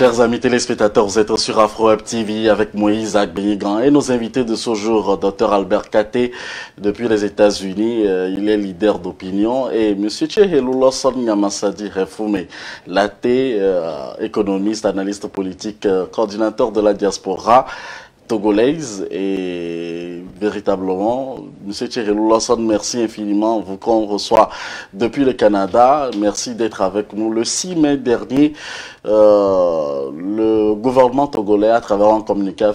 Chers amis téléspectateurs, vous êtes sur Afro-Web TV avec Moïse Agbrigan et nos invités de ce jour, Dr Albert Katé, depuis les États-Unis, il est leader d'opinion, et Monsieur Tchehelou Lawson Nyamassadi Refoume Laté, économiste, analyste politique, coordinateur de la diaspora togolaise. Et véritablement, Monsieur Thierry Lawson, merci infiniment, vous qu'on reçoit depuis le Canada. Merci d'être avec nous. Le 6 mai dernier, le gouvernement togolais, à travers un communiqué,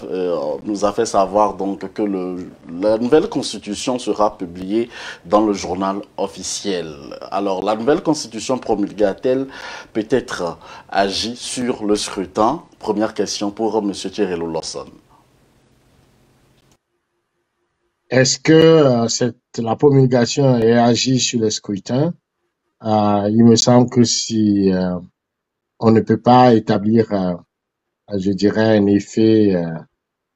nous a fait savoir donc que la nouvelle constitution sera publiée dans le journal officiel. Alors, la nouvelle constitution promulguée a-t-elle peut-être agi sur le scrutin? Première question pour Monsieur Thierry Lawson. Est-ce que la promulgation a agi sur le scrutin? Il me semble que si on ne peut pas établir, je dirais, un effet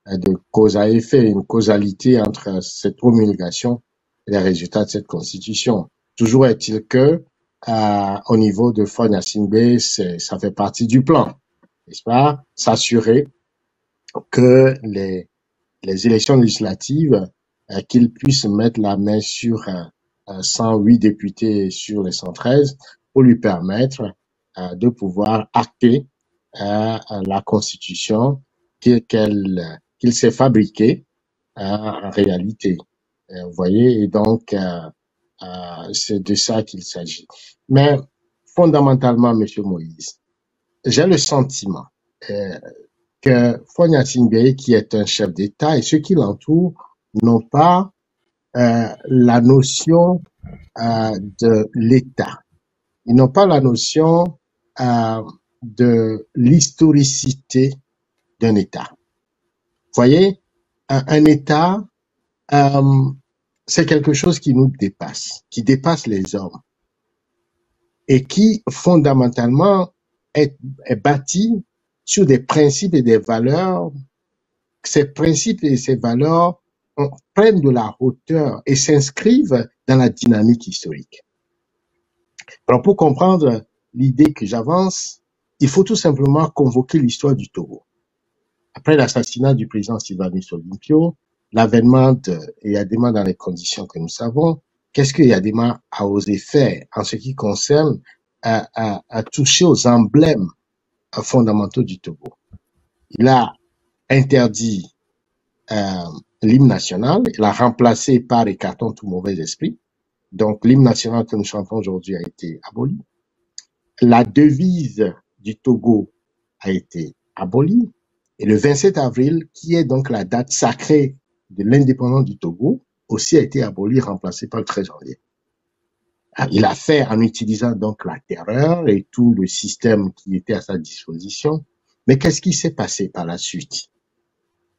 de cause à effet, une causalité entre cette promulgation et les résultats de cette constitution. Toujours est-il que au niveau de Fagne Gnassingbé, ça fait partie du plan, n'est-ce pas? S'assurer que les élections législatives, qu'ils puissent mettre la main sur 108 députés sur les 113 pour lui permettre de pouvoir acter la constitution qu'il s'est fabriquée en réalité. Vous voyez, et donc c'est de ça qu'il s'agit. Mais fondamentalement, Monsieur Moïse, j'ai le sentiment que Fagne Gnassingbé, qui est un chef d'État, et ceux qui l'entourent n'ont pas la notion de l'État. Ils n'ont pas la notion de l'historicité d'un État. Vous voyez, un État, c'est quelque chose qui nous dépasse, qui dépasse les hommes, et qui fondamentalement est bâti sur des principes et des valeurs. Ces principes et ces valeurs prennent de la hauteur et s'inscrivent dans la dynamique historique. Alors, pour comprendre l'idée que j'avance, il faut tout simplement convoquer l'histoire du Togo. Après l'assassinat du président Sylvanus Olympio, l'avènement de Eyadema dans les conditions que nous savons, qu'est-ce que Eyadema a osé faire en ce qui concerne à toucher aux emblèmes fondamentaux du Togo? Il a interdit l'hymne national, il l'a remplacé par écartant tout mauvais esprit. Donc, l'hymne national que nous chantons aujourd'hui a été aboli. La devise du Togo a été abolie. Et le 27 avril, qui est donc la date sacrée de l'indépendance du Togo, aussi a été aboli, remplacé par le 13 janvier. Il a fait en utilisant donc la terreur et tout le système qui était à sa disposition. Mais qu'est-ce qui s'est passé par la suite?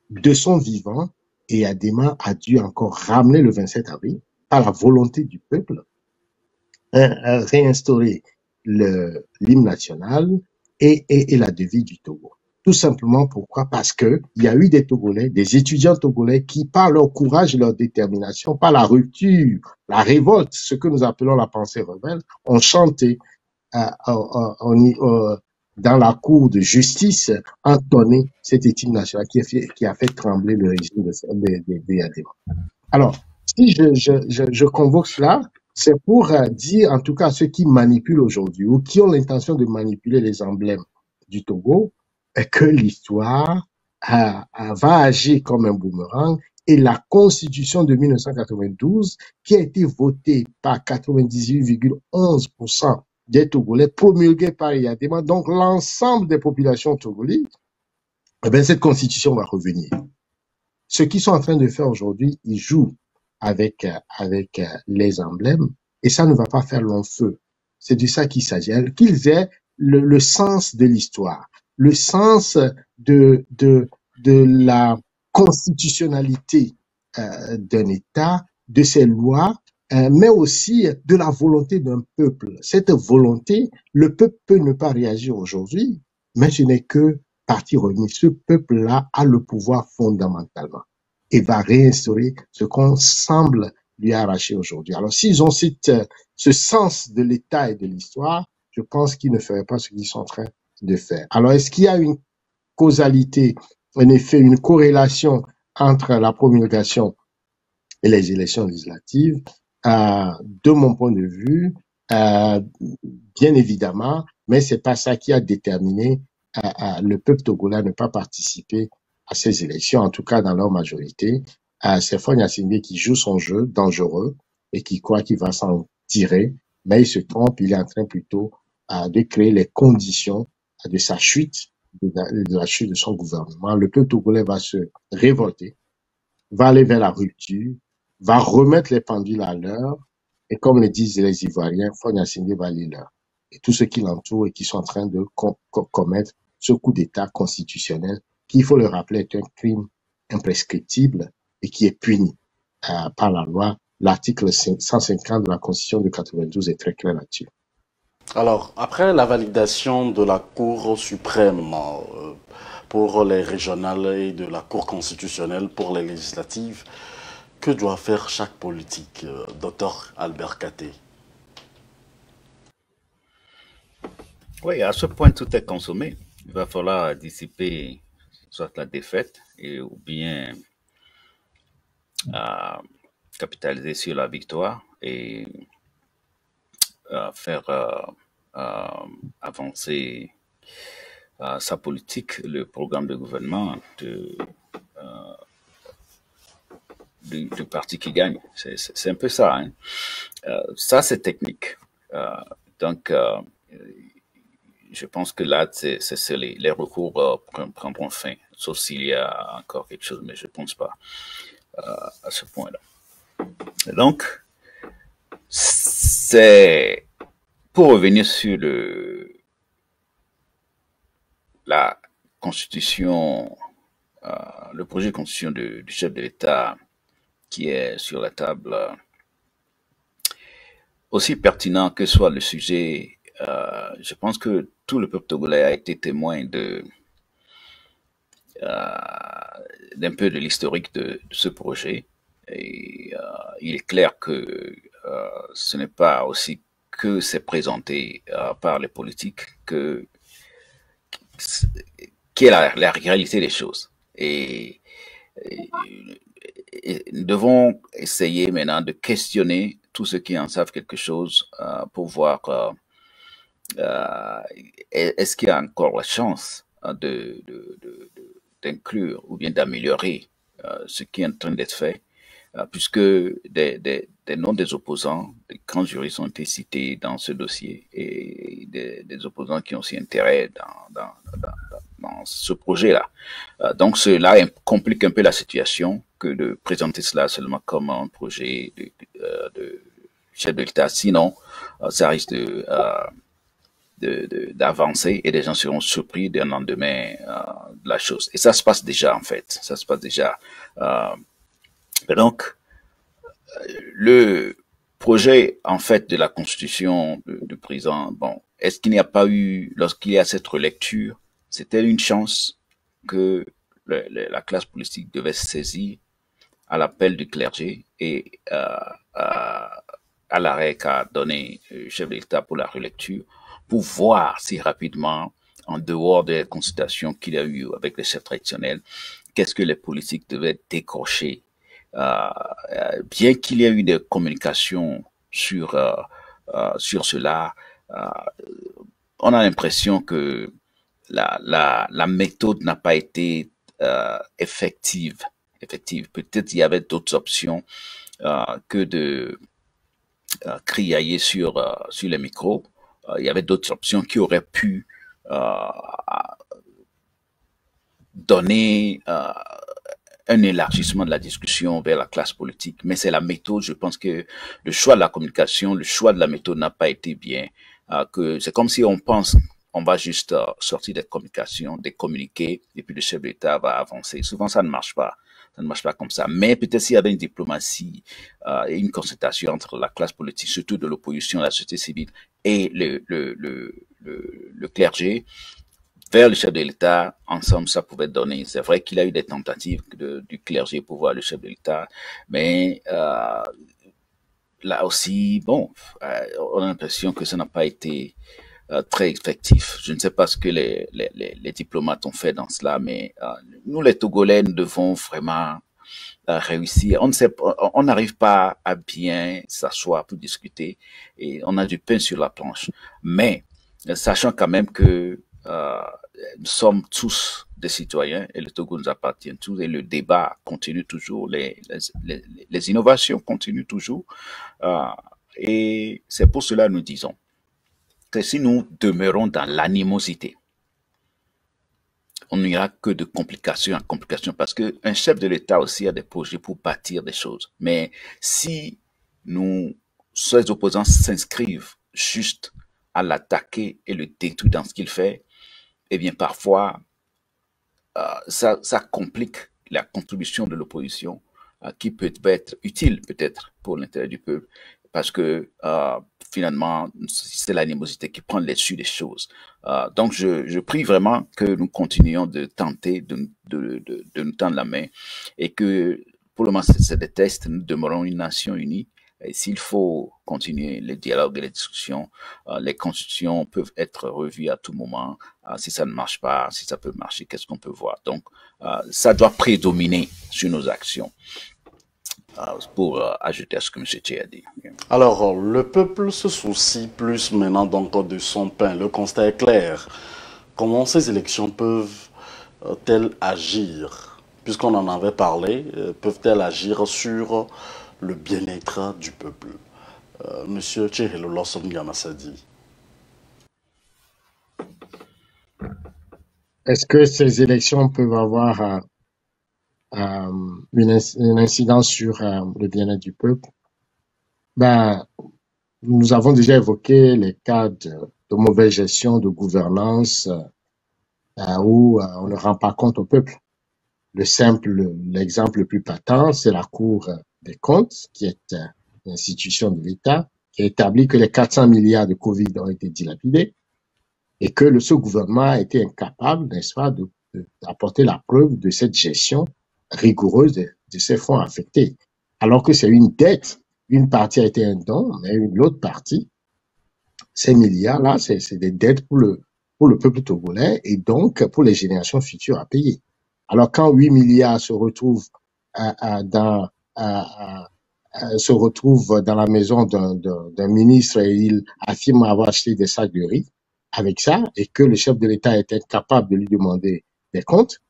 De son vivant, Eyadema a dû encore ramener le 27 avril, par la volonté du peuple, réinstaurer l'hymne national et la devise du Togo. Tout simplement pourquoi? Parce que il y a eu des Togolais, des étudiants togolais qui, par leur courage et leur détermination, par la rupture, la révolte, ce que nous appelons la pensée rebelle, ont chanté dans la cour de justice, entonné cet hymne national qui a fait trembler le régime de Eyadema. Alors, si je convoque cela, c'est pour dire, en tout cas, à ceux qui manipulent aujourd'hui ou qui ont l'intention de manipuler les emblèmes du Togo, que l'histoire va agir comme un boomerang, et la Constitution de 1992, qui a été votée par 98,11% des Togolais, promulguée par Eyadema, donc l'ensemble des populations togolaises, eh bien, cette Constitution va revenir. Ce qu'ils sont en train de faire aujourd'hui, ils jouent avec les emblèmes, et ça ne va pas faire long feu. C'est de ça qu'il s'agit. Qu'ils aient le sens de l'histoire, le sens de la constitutionnalité d'un État, de ses lois, mais aussi de la volonté d'un peuple. Cette volonté, le peuple peut ne pas réagir aujourd'hui, mais ce n'est que partie remise. Ce peuple-là a le pouvoir fondamentalement et va réinstaurer ce qu'on semble lui arracher aujourd'hui. Alors, s'ils ont ce sens de l'État et de l'histoire, je pense qu'ils ne feraient pas ce qu'ils sont en train de faire. Alors, est-ce qu'il y a une causalité, en effet, une corrélation entre la promulgation et les élections législatives? De mon point de vue, bien évidemment, mais c'est pas ça qui a déterminé le peuple togolais à ne pas participer à ces élections, en tout cas dans leur majorité. C'est Faure Gnassingbé qui joue son jeu dangereux et qui croit qu'il va s'en tirer, mais il se trompe, il est en train plutôt de créer les conditions de sa chute, de la chute de son gouvernement. Le peuple togolais va se révolter, va aller vers la rupture, va remettre les pendules à l'heure, et comme le disent les Ivoiriens, Faure Gnassingbé va aller l'heure. Et tous ceux qui l'entourent et qui sont en train de commettre ce coup d'État constitutionnel, qui, il faut le rappeler, est un crime imprescriptible et qui est puni par la loi. L'article 150 de la Constitution de 92 est très clair là-dessus. Alors, après la validation de la Cour suprême pour les régionales et de la Cour constitutionnelle pour les législatives, que doit faire chaque politique, docteur Albert Katé? Oui, à ce point, tout est consommé. Il va falloir dissiper soit la défaite ou bien capitaliser sur la victoire et faire avancer sa politique, le programme de gouvernement du parti qui gagne. C'est un peu ça. Hein. Ça, c'est technique. Donc, je pense que là, les recours prendront fin, sauf s'il y a encore quelque chose, mais je ne pense pas à ce point-là. Donc, c'est pour revenir sur la constitution, le projet de constitution du chef de l'État qui est sur la table, aussi pertinent que soit le sujet, je pense que tout le peuple togolais a été témoin d'un peu de l'historique de ce projet. Et il est clair que ce n'est pas aussi que c'est présenté par les politiques qui est la réalité des choses. Et nous devons essayer maintenant de questionner tous ceux qui en savent quelque chose pour voir est-ce qu'il y a encore la chance d'inclure ou bien d'améliorer ce qui est en train d'être fait, puisque des noms des opposants, des grands juristes ont été cités dans ce dossier et des opposants qui ont aussi intérêt dans ce projet-là. Donc cela complique un peu la situation que de présenter cela seulement comme un projet de chef de l'État. Sinon, ça risque d'avancer et les gens seront surpris d'un lendemain de la chose. Et ça se passe déjà, en fait. Ça se passe déjà. Donc, le projet, en fait, de la constitution du président, bon, est-ce qu'il n'y a pas eu, lorsqu'il y a cette relecture, c'était une chance que la classe politique devait se saisir à l'appel du clergé et à l'arrêt qu'a donné le chef de l'État pour la relecture, pour voir si rapidement, en dehors des consultations qu'il y a eu avec les chefs traditionnels, qu'est-ce que les politiques devaient décrocher. Bien qu'il y ait eu des communications sur cela, on a l'impression que la méthode n'a pas été effective. Peut-être il y avait d'autres options que de criailler sur les micros. Il y avait d'autres options qui auraient pu donner un élargissement de la discussion vers la classe politique. Mais c'est la méthode. Je pense que le choix de la communication, le choix de la méthode n'a pas été bien. Que c'est comme si on pense on va juste sortir des communications, des communiqués, et puis le chef d'État va avancer. Souvent, ça ne marche pas. Ça ne marche pas comme ça. Mais peut-être s'il y avait une diplomatie et une concertation entre la classe politique, surtout de l'opposition, la société civile et le clergé, vers le chef de l'État, ensemble, ça pouvait donner. C'est vrai qu'il y a eu des tentatives du clergé pour voir le chef de l'État, mais là aussi, bon, on a l'impression que ça n'a pas été très effectif. Je ne sais pas ce que les diplomates ont fait dans cela, mais nous, les Togolais, nous devons vraiment réussir. On ne sait pas, on n'arrive pas à bien s'asseoir pour discuter et on a du pain sur la planche. Mais sachant quand même que nous sommes tous des citoyens et le Togo nous appartient tous et le débat continue toujours, les innovations continuent toujours. Euh, et c'est pour cela que nous disons que si nous demeurons dans l'animosité, on n'ira que de complication en complication parce qu'un chef de l'État aussi a des projets pour bâtir des choses. Mais si nous, ces opposants s'inscrivent juste à l'attaquer et le détruire dans ce qu'il fait, eh bien parfois ça complique la contribution de l'opposition qui peut être utile peut-être pour l'intérêt du peuple parce que finalement c'est l'animosité qui prend le dessus des choses. Donc je prie vraiment que nous continuions de tenter de nous tendre la main et que pour le moment c'est des tests, nous demeurons une nation unie. Et s'il faut continuer les dialogues et les discussions, les constitutions peuvent être revues à tout moment. Si ça ne marche pas, si ça peut marcher, qu'est-ce qu'on peut voir? Donc, ça doit prédominer sur nos actions. Pour ajouter à ce que M. Tché a dit. Alors, le peuple se soucie plus maintenant donc de son pain. Le constat est clair. Comment ces élections peuvent-elles agir, puisqu'on en avait parlé, peuvent-elles agir sur le bien-être du peuple? Monsieur Tchéhelo Lawson Yamassadi. Est-ce que ces élections peuvent avoir une incidence sur le bien-être du peuple? Ben, nous avons déjà évoqué les cas de mauvaise gestion, de gouvernance, où on ne rend pas compte au peuple. L'exemple le plus patent, c'est la Cour des comptes, qui est une institution de l'État, qui a établi que les 400 milliards de Covid ont été dilapidés et que ce gouvernement a été incapable, n'est-ce pas, d'apporter la preuve de cette gestion rigoureuse de ces fonds affectés. Alors que c'est une dette. Une partie a été un don, mais l'autre partie, ces milliards-là, c'est des dettes pour le peuple togolais et donc pour les générations futures à payer. Alors quand 8 milliards se retrouvent dans la maison d'un ministre et il affirme avoir acheté des sacs de riz avec ça et que le chef de l'État est incapable de lui demander des comptes,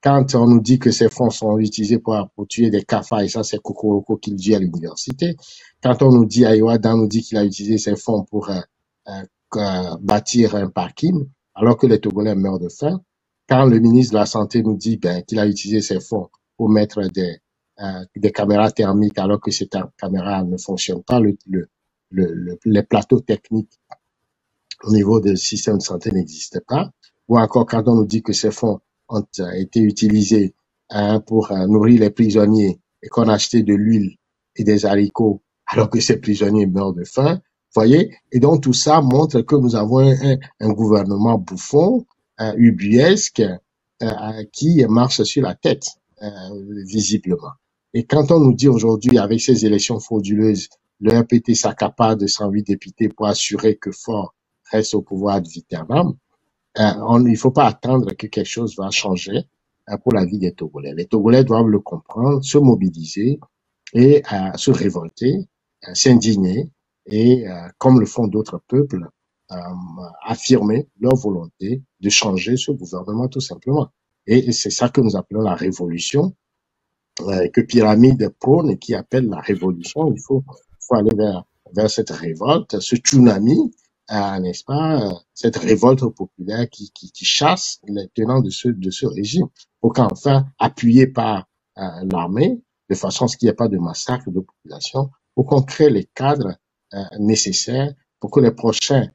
quand on nous dit que ces fonds sont utilisés pour tuer des cafards, et ça c'est Kokoroko qui le dit à l'université, quand on nous dit, Aïwada nous dit qu'il a utilisé ces fonds pour bâtir un parking, alors que les Togolais meurent de faim, quand le ministre de la Santé nous dit qu'il a utilisé ces fonds pour mettre des caméras thermiques alors que ces caméras ne fonctionnent pas, les plateaux techniques au niveau du système de santé n'existaient pas, ou encore quand on nous dit que ces fonds ont été utilisés pour nourrir les prisonniers et qu'on a acheté de l'huile et des haricots alors que ces prisonniers meurent de faim, voyez. Et donc tout ça montre que nous avons un gouvernement bouffon, ubuesque, qui marche sur la tête, visiblement. Et quand on nous dit aujourd'hui, avec ces élections frauduleuses, le RPT s'accapare de 108 députés pour assurer que Faure reste au pouvoir ad vitam, il ne faut pas attendre que quelque chose va changer pour la vie des Togolais. Les Togolais doivent le comprendre, se mobiliser et se révolter, s'indigner et, comme le font d'autres peuples, affirmer leur volonté de changer ce gouvernement tout simplement. Et c'est ça que nous appelons la révolution, que Pyramide prône et qui appelle la révolution. Il faut aller vers cette révolte, ce tsunami, n'est-ce pas, cette révolte populaire qui chasse les tenants de ce régime, pour qu'enfin, appuyé par l'armée, de façon à ce qu'il n'y ait pas de massacre de population, pour qu'on crée les cadres nécessaires pour que les prochains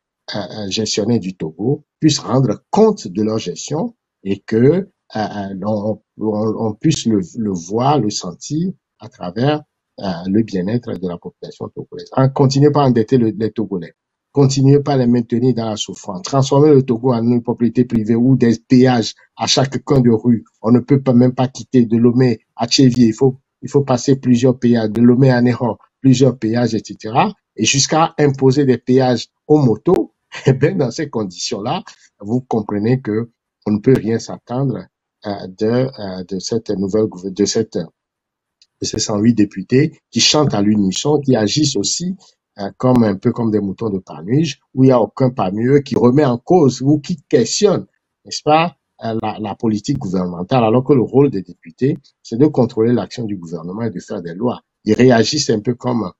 gestionnaires du Togo puissent rendre compte de leur gestion et que on puisse le voir, le sentir à travers le bien-être de la population togolaise. Continuez pas à endetter les Togolais. Continuez pas à les maintenir dans la souffrance. Transformer le Togo en une propriété privée ou des péages à chaque coin de rue. On ne peut pas même pas quitter de Lomé à Tchévier. Il faut passer plusieurs péages. De Lomé à Néron, plusieurs péages, etc. Et jusqu'à imposer des péages aux motos Eh bien, dans ces conditions-là, vous comprenez que on ne peut rien s'attendre de cette nouvelle de ces 108 députés qui chantent à l'unisson, qui agissent aussi comme un peu comme des moutons de Panurge, où il n'y a aucun parmi eux qui remet en cause ou qui questionne, n'est-ce pas, la politique gouvernementale, alors que le rôle des députés, c'est de contrôler l'action du gouvernement et de faire des lois. Ils réagissent un peu comme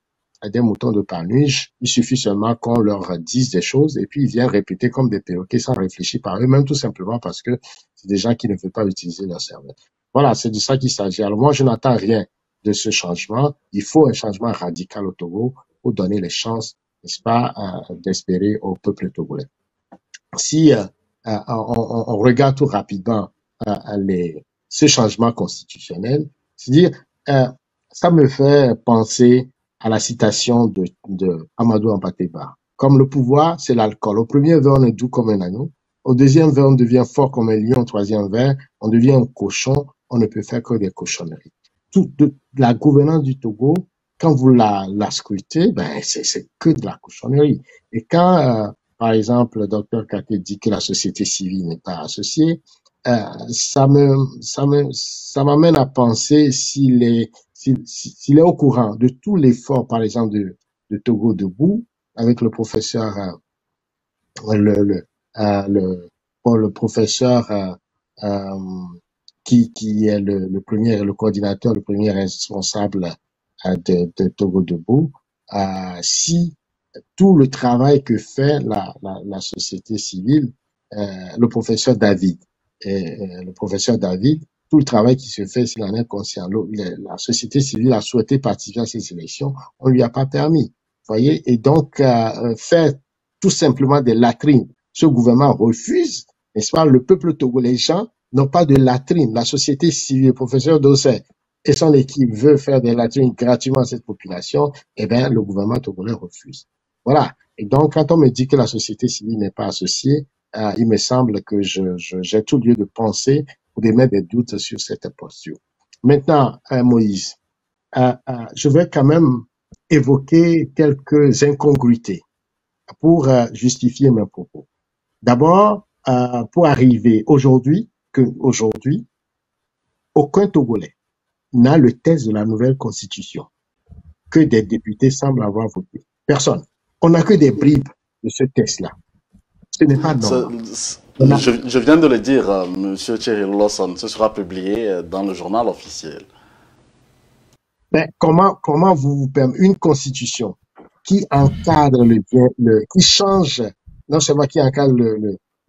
des moutons de Panurge. Il suffit seulement qu'on leur dise des choses et puis ils viennent répéter comme des perroquets sans réfléchir par eux-mêmes, tout simplement parce que c'est des gens qui ne veulent pas utiliser leur cerveau. Voilà, c'est de ça qu'il s'agit. Alors moi, je n'attends rien de ce changement. Il faut un changement radical au Togo pour donner les chances, n'est-ce pas, d'espérer au peuple togolais. Si on regarde tout rapidement ce changement constitutionnel, c'est-à-dire, ça me fait penser à la citation de Amadou Hampâté-Bâ. Comme le pouvoir, c'est l'alcool. Au premier verre, on est doux comme un agneau. Au deuxième verre, on devient fort comme un lion. Au troisième verre, on devient un cochon. On ne peut faire que des cochonneries. La gouvernance du Togo, quand vous la scrutez, ben, c'est que de la cochonnerie. Et quand, par exemple, le docteur Katé dit que la société civile n'est pas associée, ça m'amène à penser s'il est au courant de tout l'effort, par exemple, de Togo Debout, avec le professeur, le, le professeur qui est le coordinateur, le premier responsable de Togo Debout, si tout le travail que fait la société civile, le professeur David, tout le travail qui se fait, s'il en est conscient, la société civile a souhaité participer à ces élections, on lui a pas permis. Vous voyez, et donc faire tout simplement des latrines. Ce gouvernement refuse, n'est-ce pas, le peuple togolais, les gens n'ont pas de latrines. La société civile, le professeur Dossé et son équipe veut faire des latrines gratuitement à cette population, eh bien, le gouvernement togolais refuse. Voilà. Et donc, quand on me dit que la société civile n'est pas associée, il me semble que j'ai tout lieu de penser ou de mettre des doutes sur cette posture. Maintenant, Moïse, je vais quand même évoquer quelques incongruités pour justifier mes propos. D'abord, pour arriver aujourd'hui, aucun Togolais n'a le texte de la nouvelle constitution que des députés semblent avoir voté. Personne. On n'a que des bribes de ce texte-là. Ce n'est pas normal. Je viens de le dire, Monsieur Thierry Lawson, ce sera publié dans le journal officiel. Mais comment vous permettez une constitution qui encadre qui change, non seulement qui encadre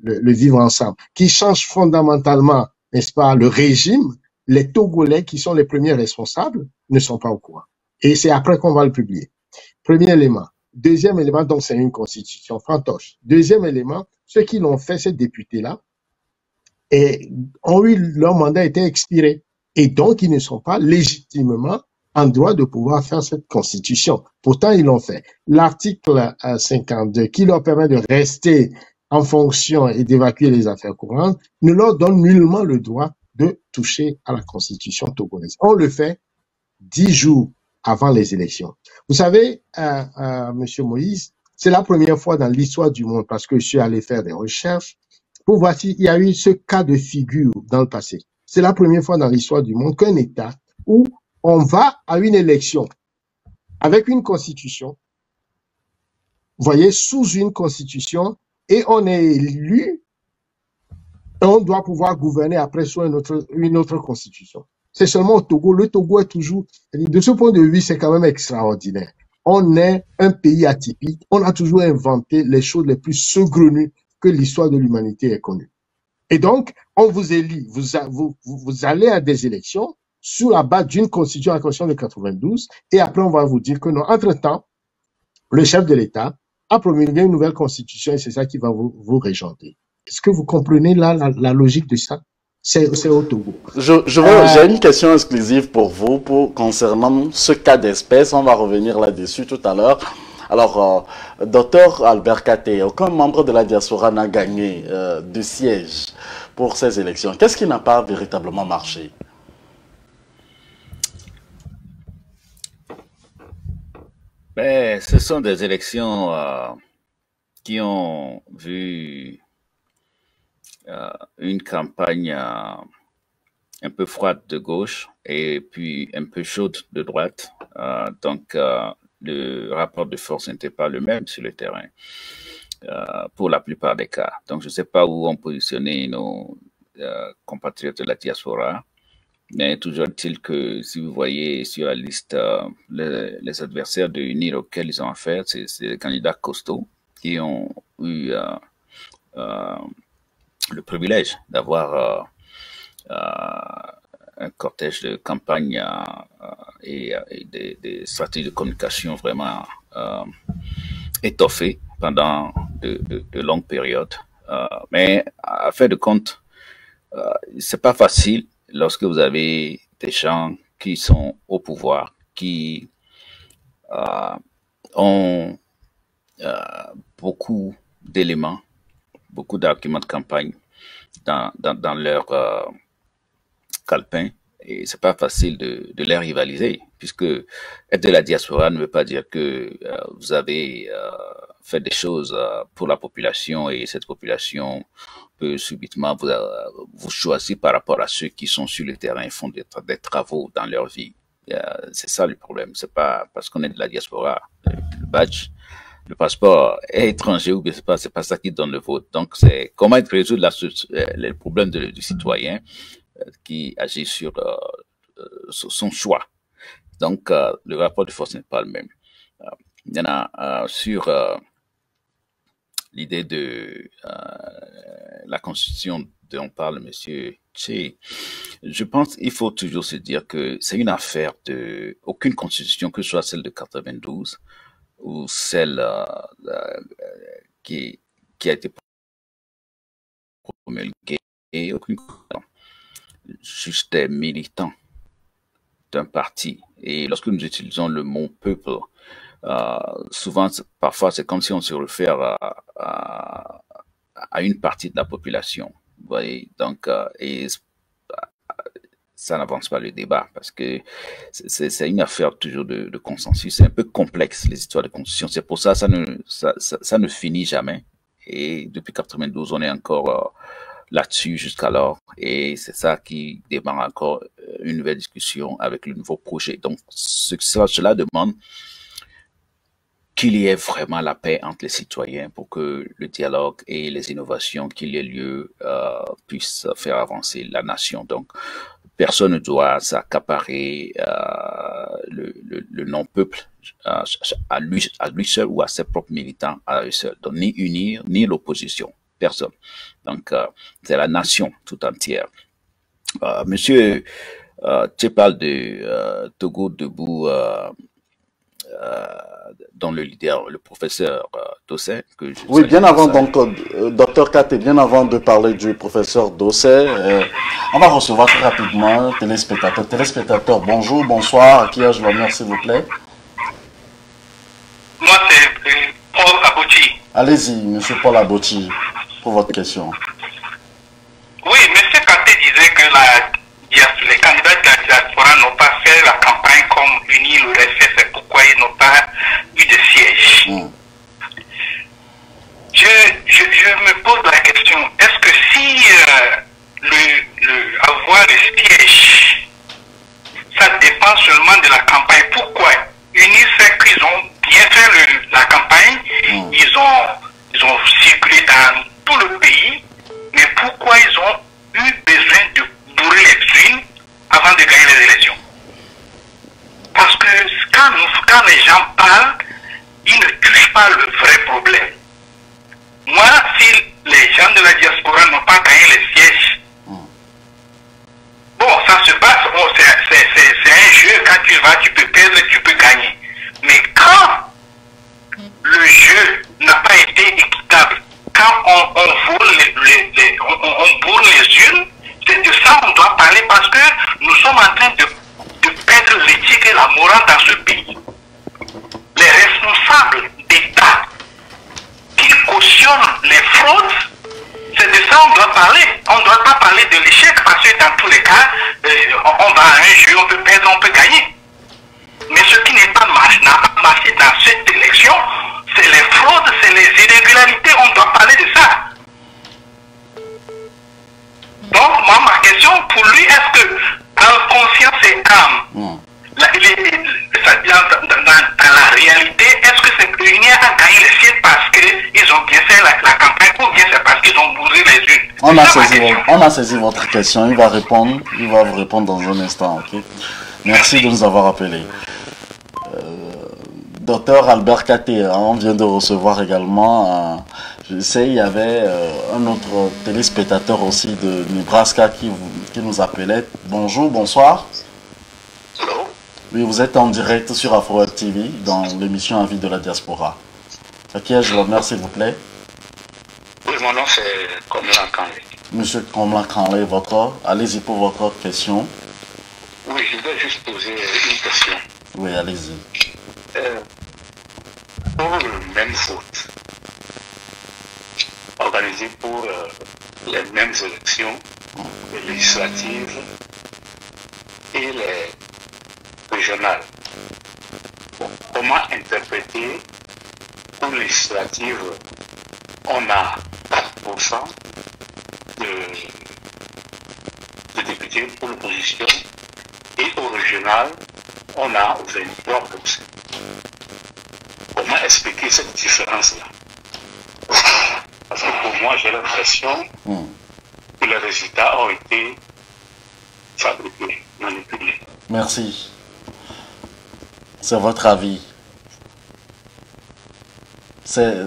le vivre ensemble, qui change fondamentalement, n'est-ce pas, le régime, les Togolais qui sont les premiers responsables ne sont pas au courant. Et c'est après qu'on va le publier. Premier élément. Deuxième élément, donc c'est une constitution fantoche. Deuxième élément, ceux qui l'ont fait, ces députés-là, ont eu leur mandat était expiré. Et donc, ils ne sont pas légitimement en droit de pouvoir faire cette constitution. Pourtant, ils l'ont fait. L'article 52, qui leur permet de rester en fonction et d'évacuer les affaires courantes, ne leur donne nullement le droit de toucher à la constitution togolaise. On le fait 10 jours avant les élections. Vous savez, Monsieur Moïse, c'est la première fois dans l'histoire du monde, parce que je suis allé faire des recherches, pour voir s'il y a eu ce cas de figure dans le passé. C'est la première fois dans l'histoire du monde qu'un État où on va à une élection avec une constitution, vous voyez, sous une constitution, et on est élu, et on doit pouvoir gouverner après sous une autre constitution. C'est seulement au Togo. Le Togo est toujours, de ce point de vue, c'est quand même extraordinaire. On est un pays atypique. On a toujours inventé les choses les plus saugrenues que l'histoire de l'humanité ait connues. Et donc, on vous élit, vous allez à des élections sur la base d'une constitution, la constitution de 92, et après on va vous dire que non. Entre-temps, le chef de l'État a promulgué une nouvelle constitution et c'est ça qui va vous régenter. Est-ce que vous comprenez là la logique de ça? C'est au Togo. J'ai une question exclusive pour vous concernant ce cas d'espèce. On va revenir là-dessus tout à l'heure. Alors, docteur Albert Katé, aucun membre de la diaspora n'a gagné de siège pour ces élections. Qu'est-ce qui n'a pas véritablement marché? Ben, ce sont des élections qui ont vu une campagne un peu froide de gauche et puis un peu chaude de droite. Donc, le rapport de force n'était pas le même sur le terrain pour la plupart des cas. Donc, je ne sais pas où ont positionné nos compatriotes de la diaspora, mais toujours est-il que si vous voyez sur la liste les adversaires de UNIR auxquels ils ont affaire, c'est des candidats costauds qui ont eu le privilège d'avoir un cortège de campagne et des stratégies de communication vraiment étoffées pendant de longues périodes. Mais à fin de compte, c'est pas facile lorsque vous avez des gens qui sont au pouvoir, qui ont beaucoup d'éléments, beaucoup d'arguments de campagne dans leur calepin, et c'est pas facile de les rivaliser, puisque être de la diaspora ne veut pas dire que vous avez fait des choses pour la population et cette population peut subitement vous choisir par rapport à ceux qui sont sur le terrain et font des travaux dans leur vie. C'est ça le problème. C'est pas parce qu'on est de la diaspora, le badge, le passeport est étranger ou bien c'est pas ça qui donne le vote. Donc c'est comment résoudre les problèmes du citoyen qui agit sur son choix. Donc le rapport de force n'est pas le même. Il y en a sur l'idée de la constitution dont parle Monsieur Tché. Je pense qu'il faut toujours se dire que c'est une affaire de aucune constitution, que ce soit celle de 92 ou celle qui a été promulguée, et aucune juste des militants d'un parti. Et lorsque nous utilisons le mot peuple, souvent, parfois, c'est comme si on se réfère à une partie de la population. Vous voyez, donc, et ça n'avance pas le débat parce que c'est une affaire toujours de consensus. C'est un peu complexe, les histoires de constitution. C'est pour ça ça ne finit jamais. Et depuis 92, on est encore là-dessus jusqu'alors. Et c'est ça qui démarre encore une nouvelle discussion avec le nouveau projet. Donc, cela demande qu'il y ait vraiment la paix entre les citoyens pour que le dialogue et les innovations qu'il y ait lieu puissent faire avancer la nation. Donc, personne ne doit s'accaparer le non-peuple à lui seul ou à ses propres militants à lui seul. Donc, ni unir, ni l'opposition. Personne. Donc, c'est la nation tout entière. Monsieur, tu parles de Togo debout, dont le leader, le professeur Dossé. Oui, bien avant, donc, docteur Kate, bien avant de parler du professeur Dossé, on va recevoir très rapidement téléspectateurs. Téléspectateurs, bonjour, bonsoir. À qui ai-je l'honneur, s'il vous plaît? Moi, c'est Paul Abouti. Allez-y, monsieur Paul Abouti, pour votre question. Oui, monsieur Kate disait que les candidats de la diaspora n'ont pas fait la campagne comme UNI l'aurait fait, c'est pourquoi ils n'ont pas eu de siège. Je me pose la question, est-ce que si avoir le siège, ça dépend seulement de la campagne? Pourquoi? UNI sait qu'ils ont bien fait la campagne, ils ont circulé dans tout le pays, mais pourquoi ils ont eu besoin de bourrer les urnes avant de gagner les élections? Parce que quand les gens parlent, ils ne touchent pas le vrai problème. Moi, si les gens de la diaspora n'ont pas gagné les sièges, bon, ça se passe, bon, c'est un jeu, quand tu vas, tu peux perdre, tu peux gagner. Mais quand le jeu n'a pas été équitable, quand on bourre les urnes, c'est de ça qu'on doit parler parce que nous sommes en train de perdre l'éthique et la morale dans ce pays. Les responsables d'État qui cautionnent les fraudes, c'est de ça qu'on doit parler. On ne doit pas parler de l'échec parce que dans tous les cas, on va à un jeu, on peut perdre, on peut gagner. Mais ce qui n'a pas marché dans cette élection, c'est les fraudes, c'est les irrégularités, on doit parler de ça. Donc, moi, ma question pour lui, est-ce que, en conscience et âme, dans la réalité, est-ce que c'est qu'il n'y a à gagner les sièges parce qu'ils ont bien fait la campagne ou bien c'est parce qu'ils ont bourré les unes? On a saisi votre question, il va vous répondre dans un instant, ok? Merci de nous avoir appelés. Docteur Albert Katé, on vient de recevoir également, je sais, il y avait un autre téléspectateur aussi de Nebraska qui nous appelait. Bonjour, bonsoir. Allô? Oui, vous êtes en direct sur AfroWeb TV dans l'émission Avis de la Diaspora. À qui ai-je l'honneur, s'il vous plaît? Oui, mon nom c'est Komlan Kanlé. Monsieur Komlan Kanlé, allez-y pour votre question. Oui, je vais juste poser une question. Oui, allez-y. Pour le même vote, organisé pour les mêmes élections, les législatives et les régionales, comment interpréter pour les législatives, on a 4% de députés pour l'opposition et au régional, on a 23%. Comment expliquer cette différence-là? Parce que pour moi, j'ai l'impression que les résultats ont été fabriqués, manipulés. Merci. C'est votre avis. C'est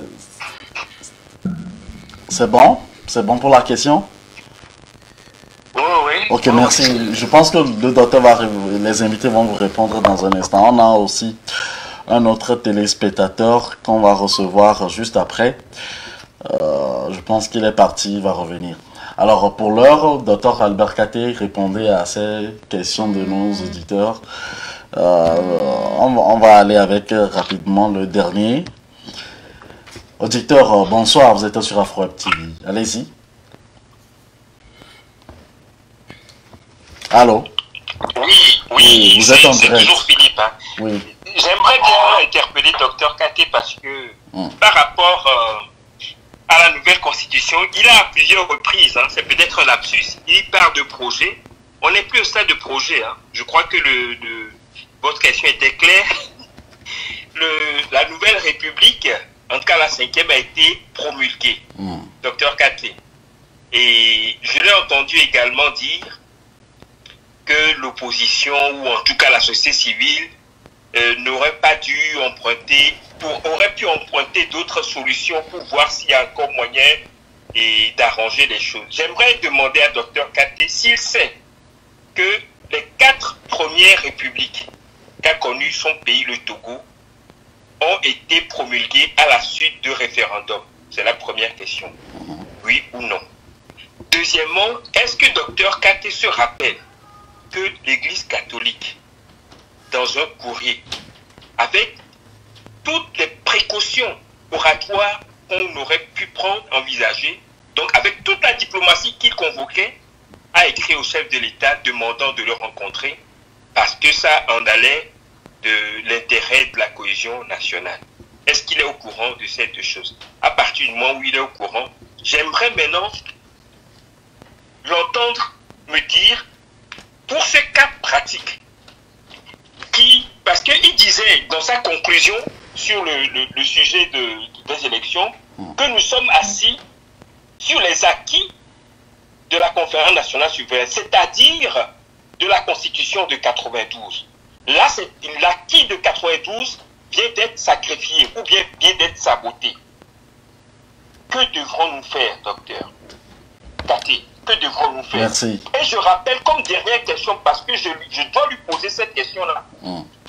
bon? C'est bon pour la question? Oui, oui. Ok, merci. Je pense que le docteur les invités vont vous répondre dans un instant. On a aussi un autre téléspectateur qu'on va recevoir juste après. Je pense qu'il est parti, il va revenir. Alors, pour l'heure, docteur Albert Katé répondait à ces questions de nos auditeurs. On va aller avec rapidement le dernier. Auditeur, bonsoir, vous êtes sur AfroWeb TV. Allez-y. Allô? Oui, vous êtes en c'est direct. toujours Philippe. Hein. Oui. J'aimerais bien interpeller Dr Katé parce que par rapport à la nouvelle constitution, il a à plusieurs reprises, hein, c'est peut-être un lapsus, il parle de projet. On n'est plus au stade de projet. Hein. Je crois que votre question était claire. La nouvelle république, en tout cas la 5e, a été promulguée, Dr Katé. Et je l'ai entendu également dire que l'opposition, ou en tout cas la société civile, n'aurait pas dû emprunter, aurait pu emprunter d'autres solutions pour voir s'il y a encore moyen d'arranger les choses. J'aimerais demander à Dr Katé s'il sait que les 4 premières républiques qu'a connu son pays, le Togo, ont été promulguées à la suite de référendums. C'est la première question. Oui ou non? Deuxièmement, est-ce que Dr Katé se rappelle que l'Église catholique, dans un courrier, avec toutes les précautions oratoires qu'on aurait pu prendre, envisager, donc avec toute la diplomatie qu'il convoquait, a écrit au chef de l'État demandant de le rencontrer parce que ça en allait de l'intérêt de la cohésion nationale. Est-ce qu'il est au courant de ces deux choses? À partir du moment où il est au courant, j'aimerais maintenant l'entendre me dire, pour ces cas pratiques, parce qu'il disait dans sa conclusion sur le sujet des élections que nous sommes assis sur les acquis de la conférence nationale souveraine, c'est-à-dire de la constitution de 92. Là, l'acquis de 92 vient d'être sacrifié ou bien vient d'être saboté. Que devrons-nous faire, docteur Katé? Que devrons-nous faire? Merci. Et je rappelle comme dernière question, parce que je dois lui poser cette question-là.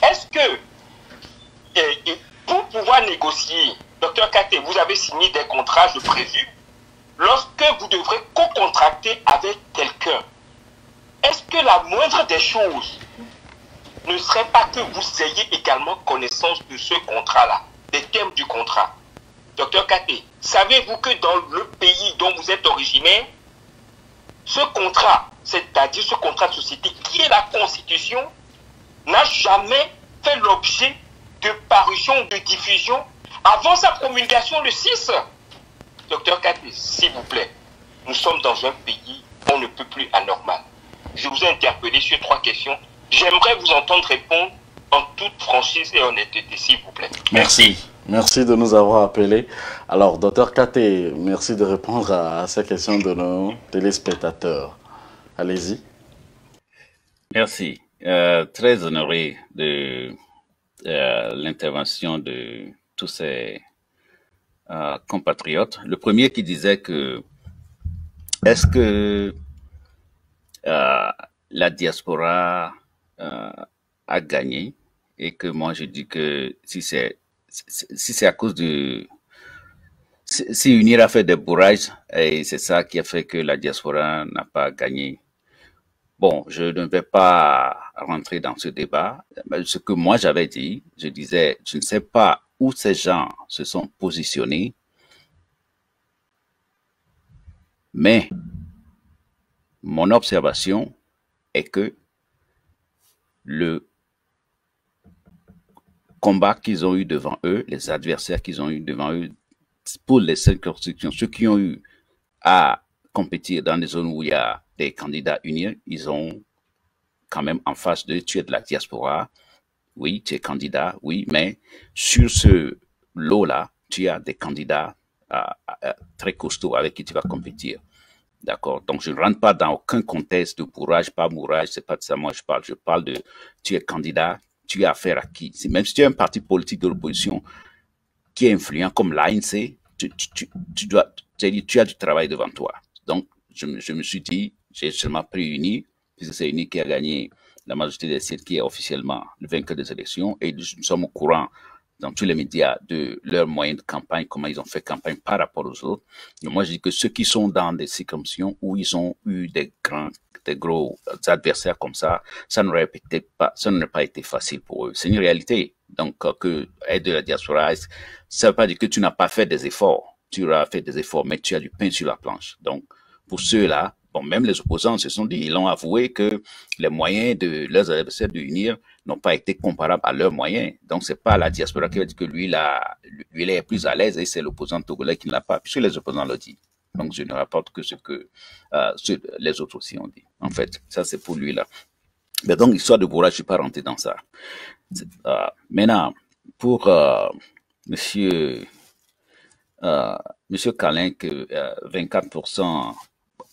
Est-ce que, pour pouvoir négocier, docteur Katé, vous avez signé des contrats, je présume, lorsque vous devrez co-contracter avec quelqu'un, est-ce que la moindre des choses ne serait pas que vous ayez également connaissance de ce contrat-là, des termes du contrat? Docteur Katé, savez-vous que dans le pays dont vous êtes originaire, ce contrat, c'est-à-dire ce contrat de société qui est la Constitution, n'a jamais fait l'objet de parution, de diffusion avant sa promulgation le 6. Docteur Kati, s'il vous plaît, nous sommes dans un pays, on ne peut plus anormal. Je vous ai interpellé sur 3 questions. J'aimerais vous entendre répondre en toute franchise et honnêteté, s'il vous plaît. Merci. Merci de nous avoir appelés. Alors, docteur Katé, merci de répondre à ces questions de nos téléspectateurs. Allez-y. Merci. Très honoré de l'intervention de tous ces compatriotes. Le premier qui disait que est-ce que la diaspora a gagné, et que moi je dis que si c'est à cause de si UNIR a fait des bourrages et c'est ça qui a fait que la diaspora n'a pas gagné. Bon, je ne vais pas rentrer dans ce débat. Ce que moi j'avais dit, je disais, je ne sais pas où ces gens se sont positionnés, mais mon observation est que le combat qu'ils ont eu devant eux, les adversaires qu'ils ont eu devant eux, pour les circonscriptions, ceux qui ont eu à compétir dans des zones où il y a des candidats unis, ils ont quand même en face d'eux, tu es de la diaspora, oui, tu es candidat, oui, mais sur ce lot-là, tu as des candidats très costauds avec qui tu vas compétir. D'accord. Donc, je ne rentre pas dans aucun contexte de bourrage, pas bourrage, c'est pas de ça moi je parle. Je parle de, tu es candidat, tu as affaire à qui? Même si tu es un parti politique de l'opposition qui est influent comme l'ANC, tu as du travail devant toi. Donc, je me suis dit, j'ai seulement pris UNI, puisque c'est UNI qui a gagné la majorité des sièges, qui est officiellement le vainqueur des élections, et nous sommes au courant dans tous les médias de leurs moyens de campagne, comment ils ont fait campagne par rapport aux autres. Et moi, je dis que ceux qui sont dans des circonscriptions où ils ont eu des gros adversaires comme ça n'aurait pas été facile pour eux. C'est une réalité. Donc, que être de la diaspora, ça veut pas dire que tu n'as pas fait des efforts. Tu auras fait des efforts, mais tu as du pain sur la planche. Donc, pour ceux-là, bon, même les opposants se sont dit, ils ont avoué que les moyens de leurs adversaires de unir n'ont pas été comparables à leurs moyens. Donc, c'est pas la diaspora qui va dire que lui, il est plus à l'aise et c'est l'opposant togolais qui ne l'a pas, puisque les opposants l'ont dit. Donc, je ne rapporte que ce que les autres aussi ont dit. En fait, ça, c'est pour lui, là. Mais donc, histoire de bourrage, je ne suis pas rentré dans ça. Maintenant, pour monsieur Kalin, que 24%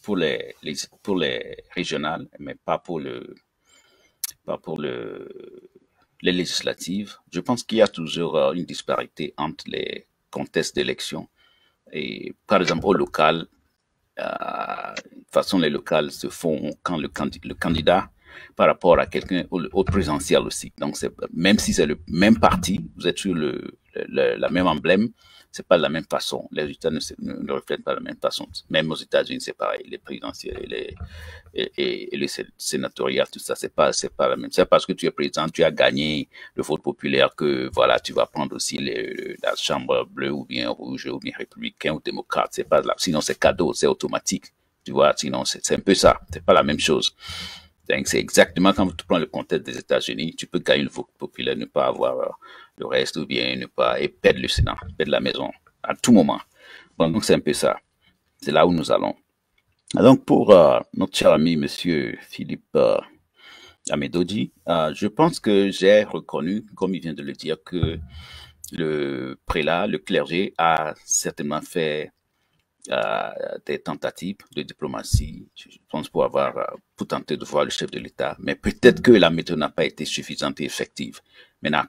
pour les régionales, mais pas pour les législatives. Je pense qu'il y a toujours une disparité entre les contextes d'élection. Et par exemple, au local, de toute façon, les locales se font quand le candidat par rapport à quelqu'un au présidentiel aussi. Donc, même si c'est le même parti, vous êtes sur la même emblème, c'est pas de la même façon. Les résultats ne reflètent pas de la même façon. Même aux États-Unis, c'est pareil. Les présidentiels et les sénatoriales, tout ça, c'est pas la même. C'est parce que tu es président, tu as gagné le vote populaire que, voilà, tu vas prendre aussi la chambre bleue ou bien rouge ou bien républicain ou démocrate. C'est pas là. Sinon, c'est cadeau, c'est automatique. Tu vois, sinon, c'est un peu ça. C'est pas la même chose. Donc, c'est exactement quand tu prends le contexte des États-Unis, tu peux gagner le vote populaire, ne pas avoir le reste ou bien ne pas, et perdre le Sénat, perdre la maison à tout moment. Bon, donc c'est un peu ça. C'est là où nous allons. Donc, pour notre cher ami, monsieur Philippe Amédodi, je pense que j'ai reconnu, comme il vient de le dire, que le prélat, le clergé, a certainement fait des tentatives de diplomatie, je pense, pour tenter de voir le chef de l'État, mais peut-être que la méthode n'a pas été suffisante et effective. Maintenant,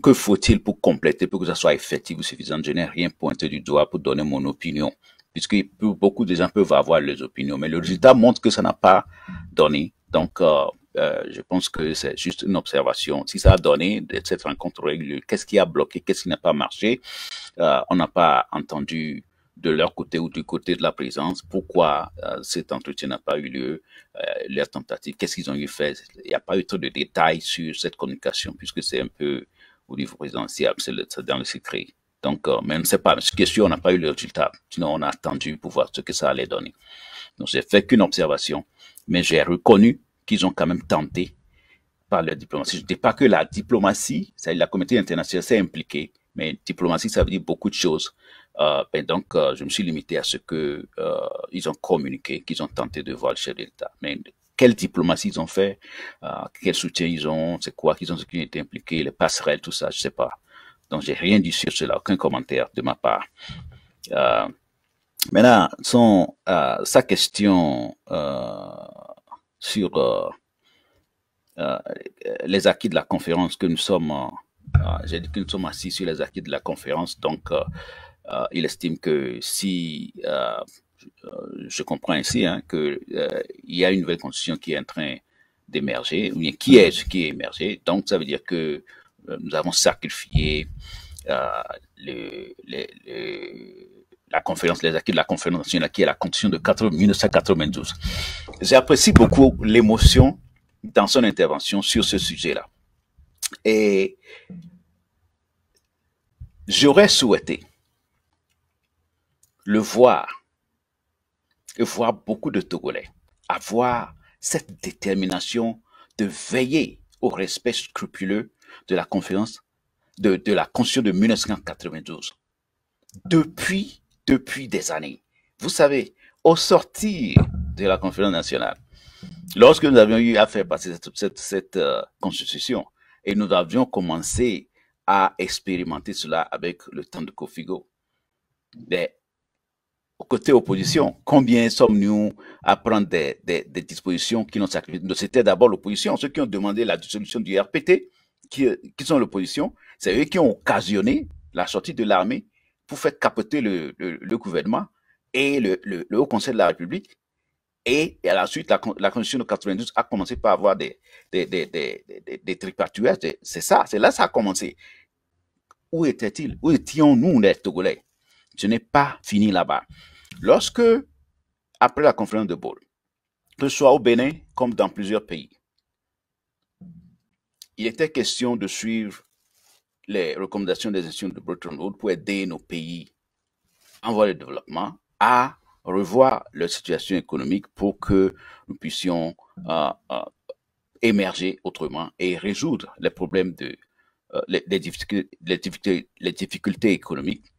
que faut-il pour compléter, pour que ça soit effectif ou suffisant? Je n'ai rien pointé du doigt pour donner mon opinion, puisque beaucoup de gens peuvent avoir leurs opinions, mais le résultat montre que ça n'a pas donné. Donc, je pense que c'est juste une observation. Si ça a donné de cette rencontre régulière, qu'est-ce qui a bloqué, qu'est-ce qui n'a pas marché? On n'a pas entendu de leur côté ou du côté de la présidence pourquoi cet entretien n'a pas eu lieu, leur tentative, qu'est-ce qu'ils ont eu fait. Il n'y a pas eu trop de détails sur cette communication puisque c'est un peu au niveau présidentiel, c'est dans le secret. Donc, mais on ne sait pas. Ce qui est sûr, on n'a pas eu le résultat. Sinon, on a attendu pour voir ce que ça allait donner. Donc, j'ai fait qu'une observation, mais j'ai reconnu qu'ils ont quand même tenté par leur diplomatie. Je ne dis pas que la diplomatie, la communauté internationale s'est impliquée, Mais diplomatie, ça veut dire beaucoup de choses. Donc, je me suis limité à ce que ils ont communiqué, qu'ils ont tenté de voir le chef de l'État. Mais quelle diplomatie ils ont fait, quel soutien ils ont, c'est quoi qu'ils ont été impliqués, les passerelles, tout ça, je sais pas. Donc, j'ai rien dit sur cela, aucun commentaire de ma part. Maintenant, sa question sur les acquis de la conférence que nous sommes, j'ai dit que nous sommes assis sur les acquis de la conférence, donc il estime que si, je comprends ainsi, hein, que il y a une nouvelle constitution qui est en train d'émerger, ou bien qui est émergé, donc ça veut dire que nous avons sacrifié la conférence, les acquis de la conférence nationale, qui est la constitution de 1992. J'apprécie beaucoup l'émotion dans son intervention sur ce sujet-là. Et j'aurais souhaité le voir, et voir beaucoup de Togolais avoir cette détermination de veiller au respect scrupuleux de la conférence, de la constitution de 1992. Depuis des années. Vous savez, au sortir de la conférence nationale, lorsque nous avions eu à faire passer cette constitution, et nous avions commencé à expérimenter cela avec le temps de Kofigo, mais au côté opposition, combien sommes-nous à prendre des dispositions qui n'ont sacrifié? C'était d'abord l'opposition, ceux qui ont demandé la dissolution du RPT, qui sont l'opposition, c'est eux qui ont occasionné la sortie de l'armée pour faire capoter le gouvernement et le Haut Conseil de la République. Et à la suite, la Constitution de 92 a commencé par avoir des tripatouages. C'est là que ça a commencé. Où était-il? Où étions-nous, les Togolais? Ce n'est pas fini là-bas. Lorsque, après la conférence de Bôle, que ce soit au Bénin comme dans plusieurs pays, il était question de suivre les recommandations des institutions de Bretton Woods pour aider nos pays en voie de développement à revoir leur situation économique pour que nous puissions émerger autrement et résoudre les problèmes les difficultés économiques.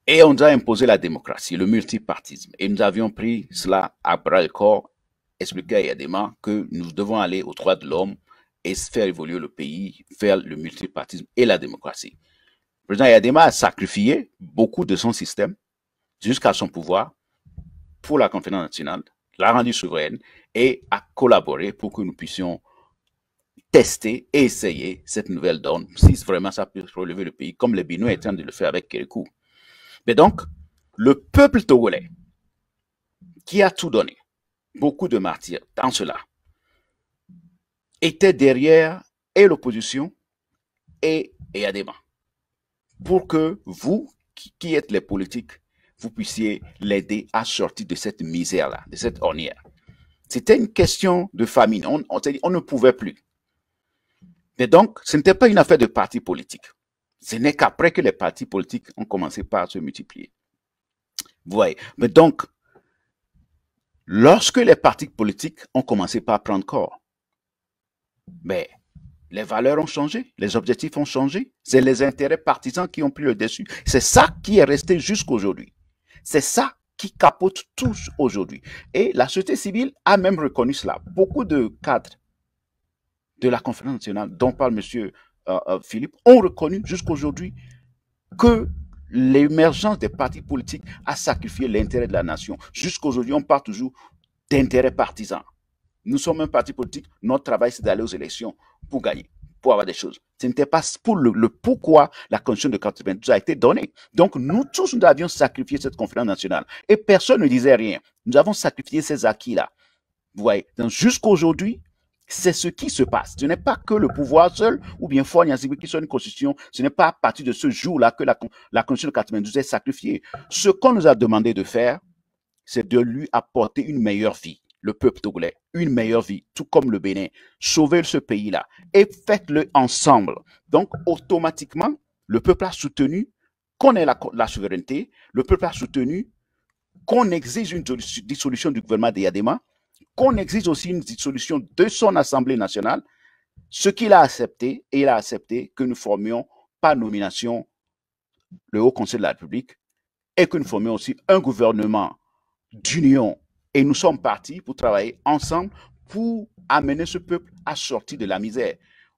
Et on nous a imposé la démocratie, le multipartisme. Et nous avions pris cela à bras le corps, expliqué à Yadema que nous devons aller aux droits de l'homme et faire évoluer le pays, faire le multipartisme et la démocratie. Le président Yadema a sacrifié beaucoup de son système jusqu'à son pouvoir pour la conférence nationale, l'a rendue souveraine et a collaboré pour que nous puissions tester et essayer cette nouvelle donne, si vraiment ça peut relever le pays, comme les Béninois étaient en train de le faire avec Kérékou. Mais donc, le peuple togolais, qui a tout donné, beaucoup de martyrs dans cela, était derrière et l'opposition et Yadema, pour que vous, qui êtes les politiques, vous puissiez l'aider à sortir de cette misère-là, de cette ornière. C'était une question de famine. On ne pouvait plus. Mais donc, ce n'était pas une affaire de partis politiques. Ce n'est qu'après que les partis politiques ont commencé par se multiplier. Vous voyez. Mais donc, lorsque les partis politiques ont commencé par prendre corps, mais les valeurs ont changé, les objectifs ont changé, c'est les intérêts partisans qui ont pris le dessus. C'est ça qui est resté jusqu'aujourd'hui. C'est ça qui capote tous aujourd'hui. Et la société civile a même reconnu cela. Beaucoup de cadres de la conférence nationale, dont parle M. Philippe, ont reconnu jusqu'aujourd'hui que l'émergence des partis politiques a sacrifié l'intérêt de la nation. Jusqu'aujourd'hui, on parle toujours d'intérêts partisans. Nous sommes un parti politique, notre travail c'est d'aller aux élections pour gagner, pour avoir des choses. Ce n'était pas pour le pourquoi la constitution de 92 a été donnée. Donc nous tous, nous avions sacrifié cette conférence nationale et personne ne disait rien. Nous avons sacrifié ces acquis-là. Vous voyez, donc jusqu'aujourd'hui, c'est ce qui se passe. Ce n'est pas que le pouvoir seul ou bien Faure Gnassingbé qui soit une constitution. Ce n'est pas à partir de ce jour-là que la constitution de 92 est sacrifiée. Ce qu'on nous a demandé de faire, c'est de lui apporter une meilleure vie. Le peuple togolais, une meilleure vie, tout comme le Bénin. Sauver ce pays-là et faites-le ensemble. Donc, automatiquement, le peuple a soutenu qu'on ait la souveraineté. Le peuple a soutenu qu'on exige une dissolution du gouvernement de Yadema, qu'on exige aussi une dissolution de son Assemblée nationale, ce qu'il a accepté, et il a accepté que nous formions par nomination le Haut Conseil de la République et que nous formions aussi un gouvernement d'union. Et nous sommes partis pour travailler ensemble pour amener ce peuple à sortir de la misère.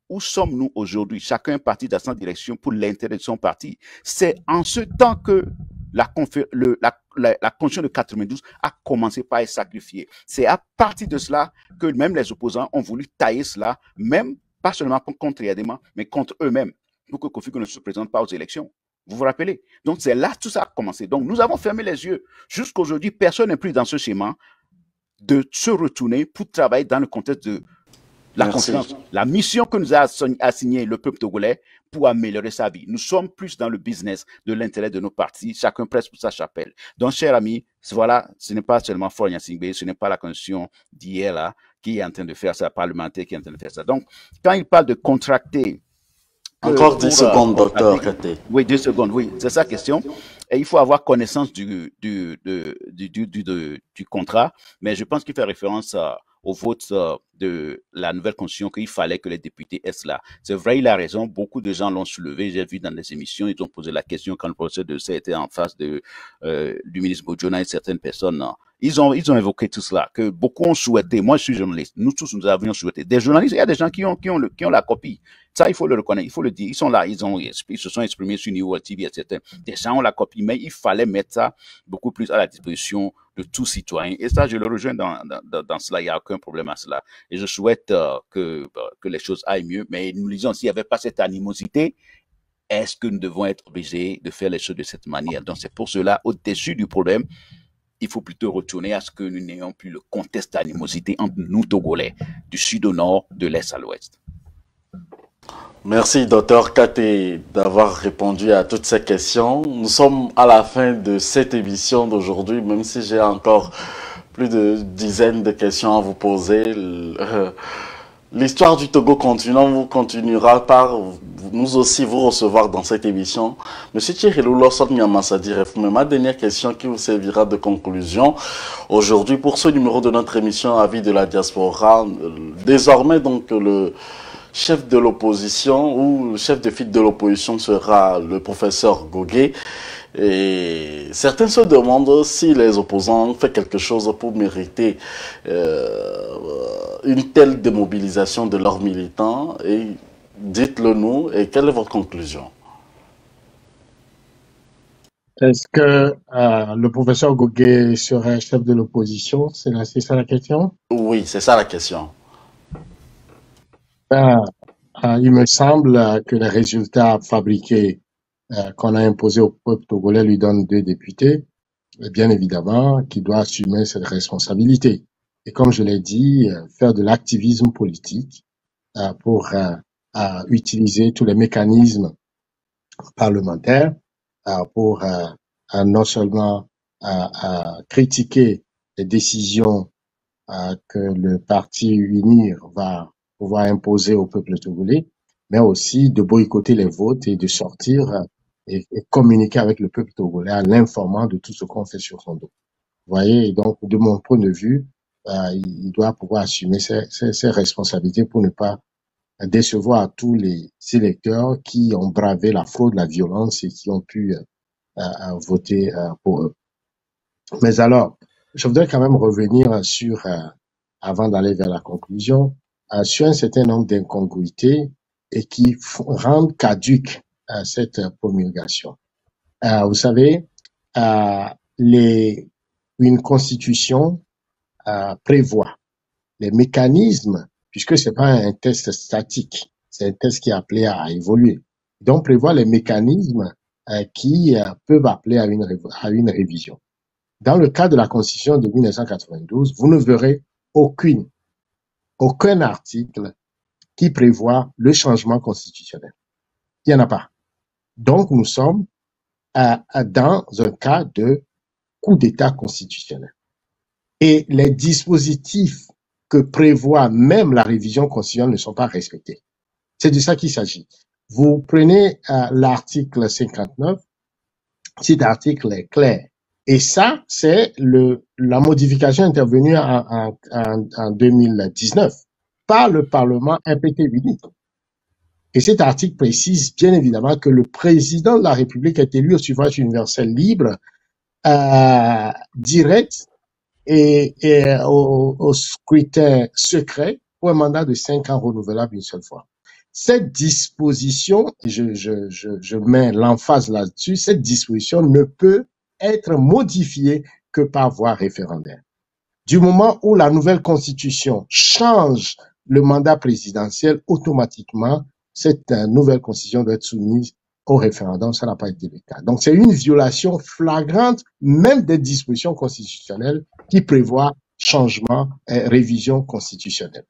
Où sommes-nous aujourd'hui? Chacun est parti dans sa direction pour l'intérêt de son parti. C'est en ce temps que la Constitution de 92 a commencé par être sacrifiée. C'est à partir de cela que même les opposants ont voulu tailler cela, même pas seulement contre Yadema, mais contre eux-mêmes, pour que Kofi ne se présente pas aux élections. Vous vous rappelez? Donc c'est là que tout ça a commencé. Donc nous avons fermé les yeux. Jusqu'aujourd'hui, personne n'est plus dans ce schéma de se retourner pour travailler dans le contexte de la confiance, la mission que nous a assignée le peuple togolais pour améliorer sa vie. Nous sommes plus dans le business de l'intérêt de nos partis, chacun presse pour sa chapelle. Donc, chers amis, voilà, ce n'est pas seulement Faure Gnassingbé, ce n'est pas la constitution d'hier là qui est en train de faire ça, parlementaire qui est en train de faire ça. Donc, quand il parle de contracter... Encore 10 secondes, docteur Katé. Oui, 10 secondes, oui, c'est sa question. Et il faut avoir connaissance du contrat, mais je pense qu'il fait référence au vote de la nouvelle constitution qu'il fallait que les députés aient cela. C'est vrai, il a raison, beaucoup de gens l'ont soulevé, j'ai vu dans des émissions, ils ont posé la question quand le professeur Desailly était en face du ministre Bojona et certaines personnes. Ils ont évoqué tout cela, que beaucoup ont souhaité. Moi, je suis journaliste. Nous tous, nous avions souhaité. Des journalistes, il y a des gens qui ont la copie. Ça, il faut le reconnaître, il faut le dire. Ils sont là, ils se sont exprimés sur New World TV, etc. Des gens ont la copie, mais il fallait mettre ça beaucoup plus à la disposition de tout citoyen. Et ça, je le rejoins dans cela. Il n'y a aucun problème à cela. Et je souhaite que les choses aillent mieux. Mais nous disons, s'il n'y avait pas cette animosité, est-ce que nous devons être obligés de faire les choses de cette manière? Donc, c'est pour cela, au-dessus du problème, il faut plutôt retourner à ce que nous n'ayons plus le contexte d'animosité entre nous, Togolais, du sud au nord, de l'est à l'ouest. Merci, docteur Katé, d'avoir répondu à toutes ces questions. Nous sommes à la fin de cette émission d'aujourd'hui, même si j'ai encore plus de dizaines de questions à vous poser. L'histoire du Togo continuera par nous aussi vous recevoir dans cette émission. Monsieur Thierry Loulosson Nyamassadi, ma dernière question qui vous servira de conclusion aujourd'hui pour ce numéro de notre émission Avis de la diaspora. Désormais, donc, le chef de l'opposition ou le chef de file de l'opposition sera le professeur Gogué. Et certains se demandent si les opposants ont fait quelque chose pour mériter une telle démobilisation de leurs militants. Et dites-le nous, et quelle est votre conclusion? Est-ce que le professeur Gogué serait chef de l'opposition? C'est ça la question? Oui, c'est ça la question. Il me semble que les résultats fabriqués qu'on a imposés au peuple togolais lui donnent 2 députés, et bien évidemment, qui doit assumer cette responsabilité. Et comme je l'ai dit, faire de l'activisme politique pour utiliser tous les mécanismes parlementaires pour non seulement critiquer les décisions que le parti UNIR va pouvoir imposer au peuple togolais, mais aussi de boycotter les votes et de sortir et communiquer avec le peuple togolais en l'informant de tout ce qu'on fait sur son dos. Vous voyez, et donc, de mon point de vue, il doit pouvoir assumer ses responsabilités pour ne pas décevoir tous les électeurs qui ont bravé la fraude, la violence et qui ont pu voter pour eux. Mais alors, je voudrais quand même revenir sur, avant d'aller vers la conclusion, sur un certain nombre d'incongruités et qui rendent caduque cette promulgation. Vous savez, une constitution prévoit les mécanismes, puisque c'est pas un test statique, c'est un test qui est appelé à évoluer. Donc, prévoit les mécanismes qui peuvent appeler à une révision. Dans le cas de la Constitution de 1992, vous ne verrez aucun article qui prévoit le changement constitutionnel. Il n'y en a pas. Donc, nous sommes dans un cas de coup d'État constitutionnel. Et les dispositifs que prévoit même la révision constitutionnelle ne sont pas respectés. C'est de ça qu'il s'agit. Vous prenez l'article 59, cet article est clair. Et ça, c'est la modification intervenue en 2019 par le Parlement MPT unique. Et cet article précise bien évidemment que le président de la République est élu au suffrage universel libre, direct et au scrutin secret pour un mandat de 5 ans renouvelable une seule fois. Cette disposition, je mets l'emphase là-dessus, cette disposition ne peut être modifiée que par voie référendaire. Du moment où la nouvelle constitution change le mandat présidentiel, automatiquement, cette nouvelle constitution doit être soumise au référendum. Ça n'a pas été le cas. Donc, c'est une violation flagrante même des dispositions constitutionnelles qui prévoient changement et révision constitutionnelle.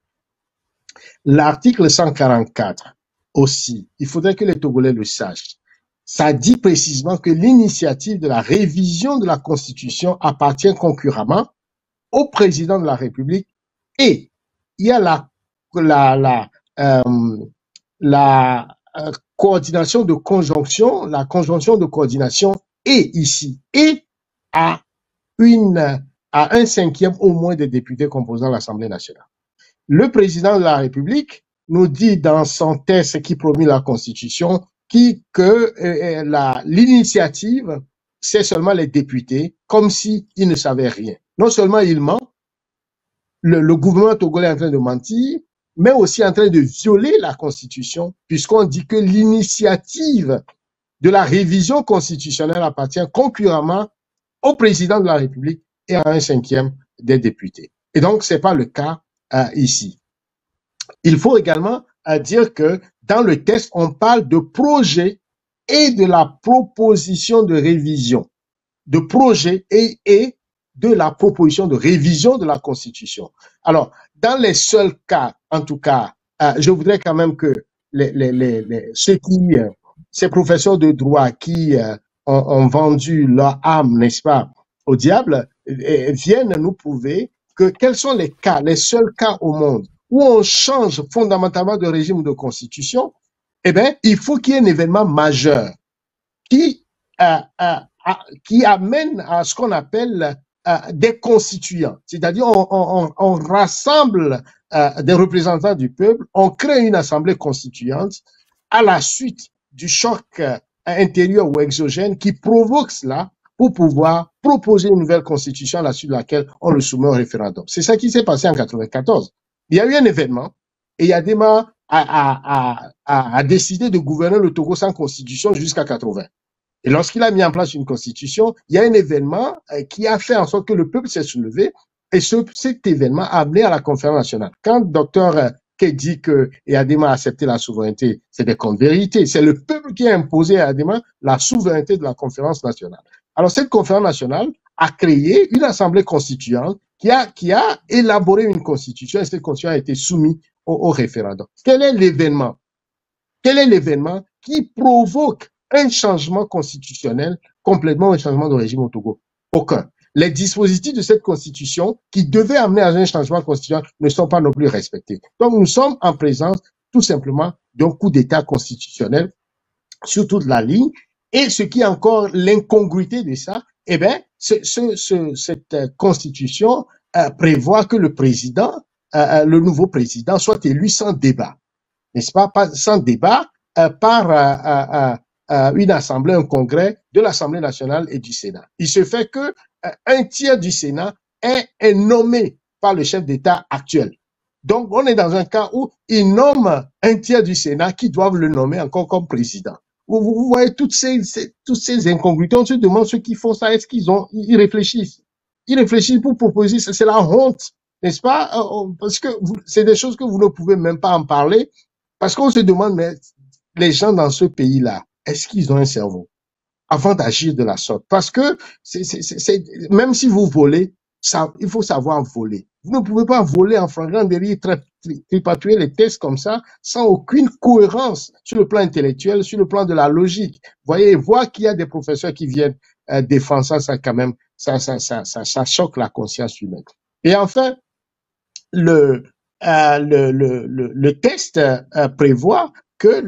L'article 144 aussi, il faudrait que les Togolais le sachent. Ça dit précisément que l'initiative de la révision de la Constitution appartient concurremment au président de la République et il y a la coordination de conjonction, la conjonction de coordination est ici et à un cinquième au moins des députés composant l'Assemblée nationale. Le président de la République nous dit dans son texte qui promit la Constitution que l'initiative, c'est seulement les députés, comme s'ils ne savaient rien. Non seulement il ment, le gouvernement togolais est en train de mentir, mais aussi en train de violer la Constitution, puisqu'on dit que l'initiative de la révision constitutionnelle appartient concurremment au président de la République et à un cinquième des députés. Et donc, c'est pas le cas ici. Il faut également dire que dans le texte, on parle de projet et de la proposition de révision, de projet et de la proposition de révision de la Constitution. Alors, dans les seuls cas, en tout cas, je voudrais quand même que ces professeurs de droit qui ont vendu leur âme, n'est-ce pas, au diable, viennent nous prouver que quels sont les cas, les seuls cas au monde où on change fondamentalement de régime ou de constitution. Eh bien, il faut qu'il y ait un événement majeur qui amène à ce qu'on appelle des constituants. C'est-à-dire, on rassemble des représentants du peuple, on crée une assemblée constituante à la suite du choc intérieur ou exogène qui provoque cela pour pouvoir proposer une nouvelle constitution à la suite de laquelle on le soumet au référendum. C'est ça qui s'est passé en 1994. Il y a eu un événement et Yadema a décidé de gouverner le Togo sans constitution jusqu'à 80. Et lorsqu'il a mis en place une constitution, il y a un événement qui a fait en sorte que le peuple s'est soulevé et cet événement a amené à la conférence nationale. Quand Dr Kay dit que Yadema a accepté la souveraineté, c'est des contes vérités. C'est le peuple qui a imposé à Yadema la souveraineté de la conférence nationale. Alors cette conférence nationale a créé une assemblée constituante qui a élaboré une constitution et cette constitution a été soumise au référendum. Quel est l'événement? Quel est l'événement qui provoque un changement constitutionnel, complètement un changement de régime au Togo? Aucun. Les dispositifs de cette constitution qui devaient amener à un changement constitutionnel ne sont pas non plus respectés. Donc nous sommes en présence tout simplement d'un coup d'État constitutionnel sur toute la ligne. Et ce qui est encore l'incongruité de ça, eh bien, cette constitution prévoit que le président, le nouveau président, soit élu sans débat, n'est-ce pas, sans débat, par une assemblée, un congrès de l'Assemblée nationale et du Sénat. Il se fait que un tiers du Sénat est nommé par le chef d'État actuel. Donc, on est dans un cas où il nomme un tiers du Sénat qui doivent le nommer encore comme président. Vous voyez toutes ces incongruités. On se demande ceux qui font ça, est-ce ils réfléchissent? Ils réfléchissent pour proposer, c'est la honte, n'est-ce pas? Parce que c'est des choses que vous ne pouvez même pas en parler, parce qu'on se demande, mais les gens dans ce pays-là, est-ce qu'ils ont un cerveau avant d'agir de la sorte? Parce que même si vous volez, il faut savoir voler. Vous ne pouvez pas voler en flagrant délit, tripatouiller les textes comme ça, sans aucune cohérence sur le plan intellectuel, sur le plan de la logique. Vous voyez, voir qu'il y a des professeurs qui viennent défendre ça quand même, ça choque la conscience humaine. Et enfin, le texte prévoit que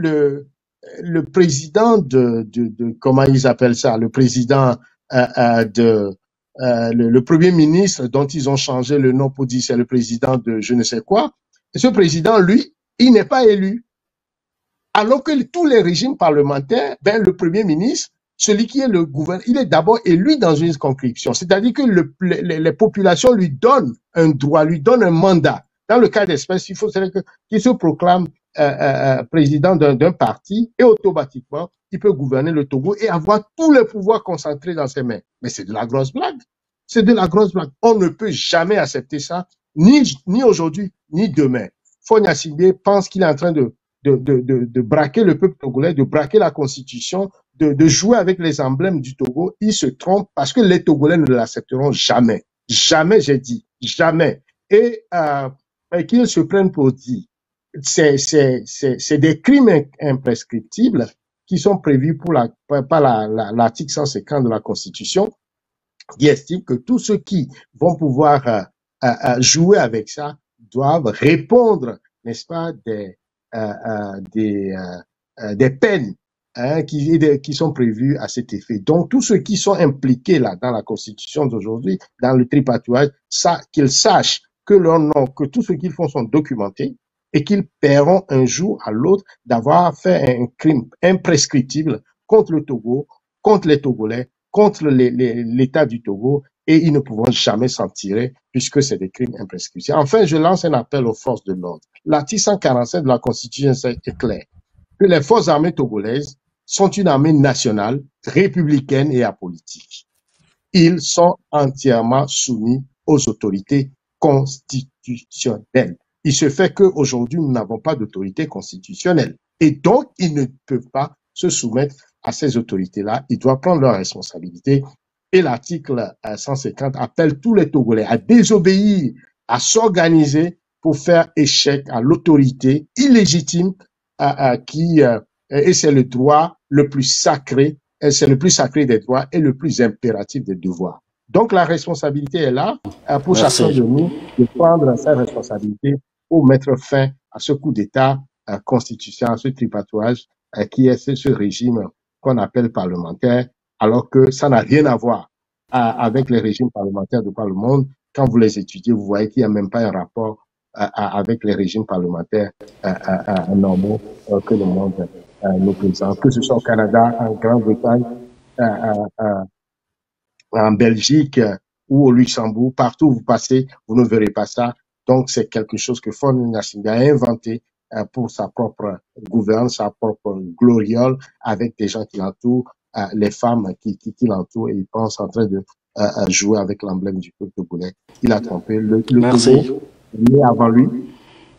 le président de comment ils appellent ça, le président le premier ministre dont ils ont changé le nom pour dire c'est le président de je ne sais quoi, et ce président, lui, il n'est pas élu. Alors que tous les régimes parlementaires, ben, le Premier ministre, celui qui est le gouverneur, il est d'abord élu dans une circonscription. C'est-à-dire que les populations lui donnent un droit, lui donnent un mandat. Dans le cas d'espèce, il faut qu'il se proclame président d'un parti et automatiquement, il peut gouverner le Togo et avoir tous les pouvoirs concentrés dans ses mains. Mais c'est de la grosse blague. C'est de la grosse blague. On ne peut jamais accepter ça, ni aujourd'hui, ni demain. Fogna Singbe pense qu'il est en train de braquer le peuple togolais, de braquer la constitution, de jouer avec les emblèmes du Togo. Il se trompe parce que les Togolais ne l'accepteront jamais. Jamais, j'ai dit. Jamais. Et qu'ils se prennent pour dire, c'est des crimes imprescriptibles qui sont prévus par l'article 150 de la Constitution, qui estime que tous ceux qui vont pouvoir jouer avec ça doivent répondre, n'est-ce pas, des peines qui sont prévues à cet effet. Donc, tous ceux qui sont impliqués là dans la Constitution d'aujourd'hui, dans le tripatouage, qu'ils sachent que leur nom, que tout ce qu'ils font sont documentés et qu'ils paieront un jour à l'autre d'avoir fait un crime imprescriptible contre le Togo, contre les Togolais, contre l'État du Togo, et ils ne pourront jamais s'en tirer puisque c'est des crimes imprescriptibles. Enfin, je lance un appel aux forces de l'ordre. L'article 147 de la Constitution est clair, que les forces armées togolaises sont une armée nationale, républicaine et apolitique. Ils sont entièrement soumis aux autorités constitutionnelles. Il se fait qu'aujourd'hui, nous n'avons pas d'autorité constitutionnelle. Et donc, ils ne peuvent pas se soumettre à ces autorités-là. Ils doivent prendre leurs responsabilités. Et l'article 150 appelle tous les Togolais à désobéir, à s'organiser pour faire échec à l'autorité illégitime et c'est le droit le plus sacré, c'est le plus sacré des droits et le plus impératif des devoirs. Donc la responsabilité est là pour chacun de nous de prendre sa responsabilité pour mettre fin à ce coup d'État constitutionnel, à ce tripatouage qui est ce régime qu'on appelle parlementaire, alors que ça n'a rien à voir avec les régimes parlementaires de par le monde. Quand vous les étudiez, vous voyez qu'il n'y a même pas un rapport avec les régimes parlementaires normaux que le monde nous présente, que ce soit au Canada, en Grande-Bretagne, en Belgique ou au Luxembourg, partout où vous passez, vous ne verrez pas ça. Donc, c'est quelque chose que Faure Gnassingbé a inventé pour sa propre gouverne, sa propre gloriole, avec des gens qui l'entourent, les femmes qui l'entourent, et ils pensent en train de jouer avec l'emblème du peuple togolais. Il a trompé. Le Togo est avant lui.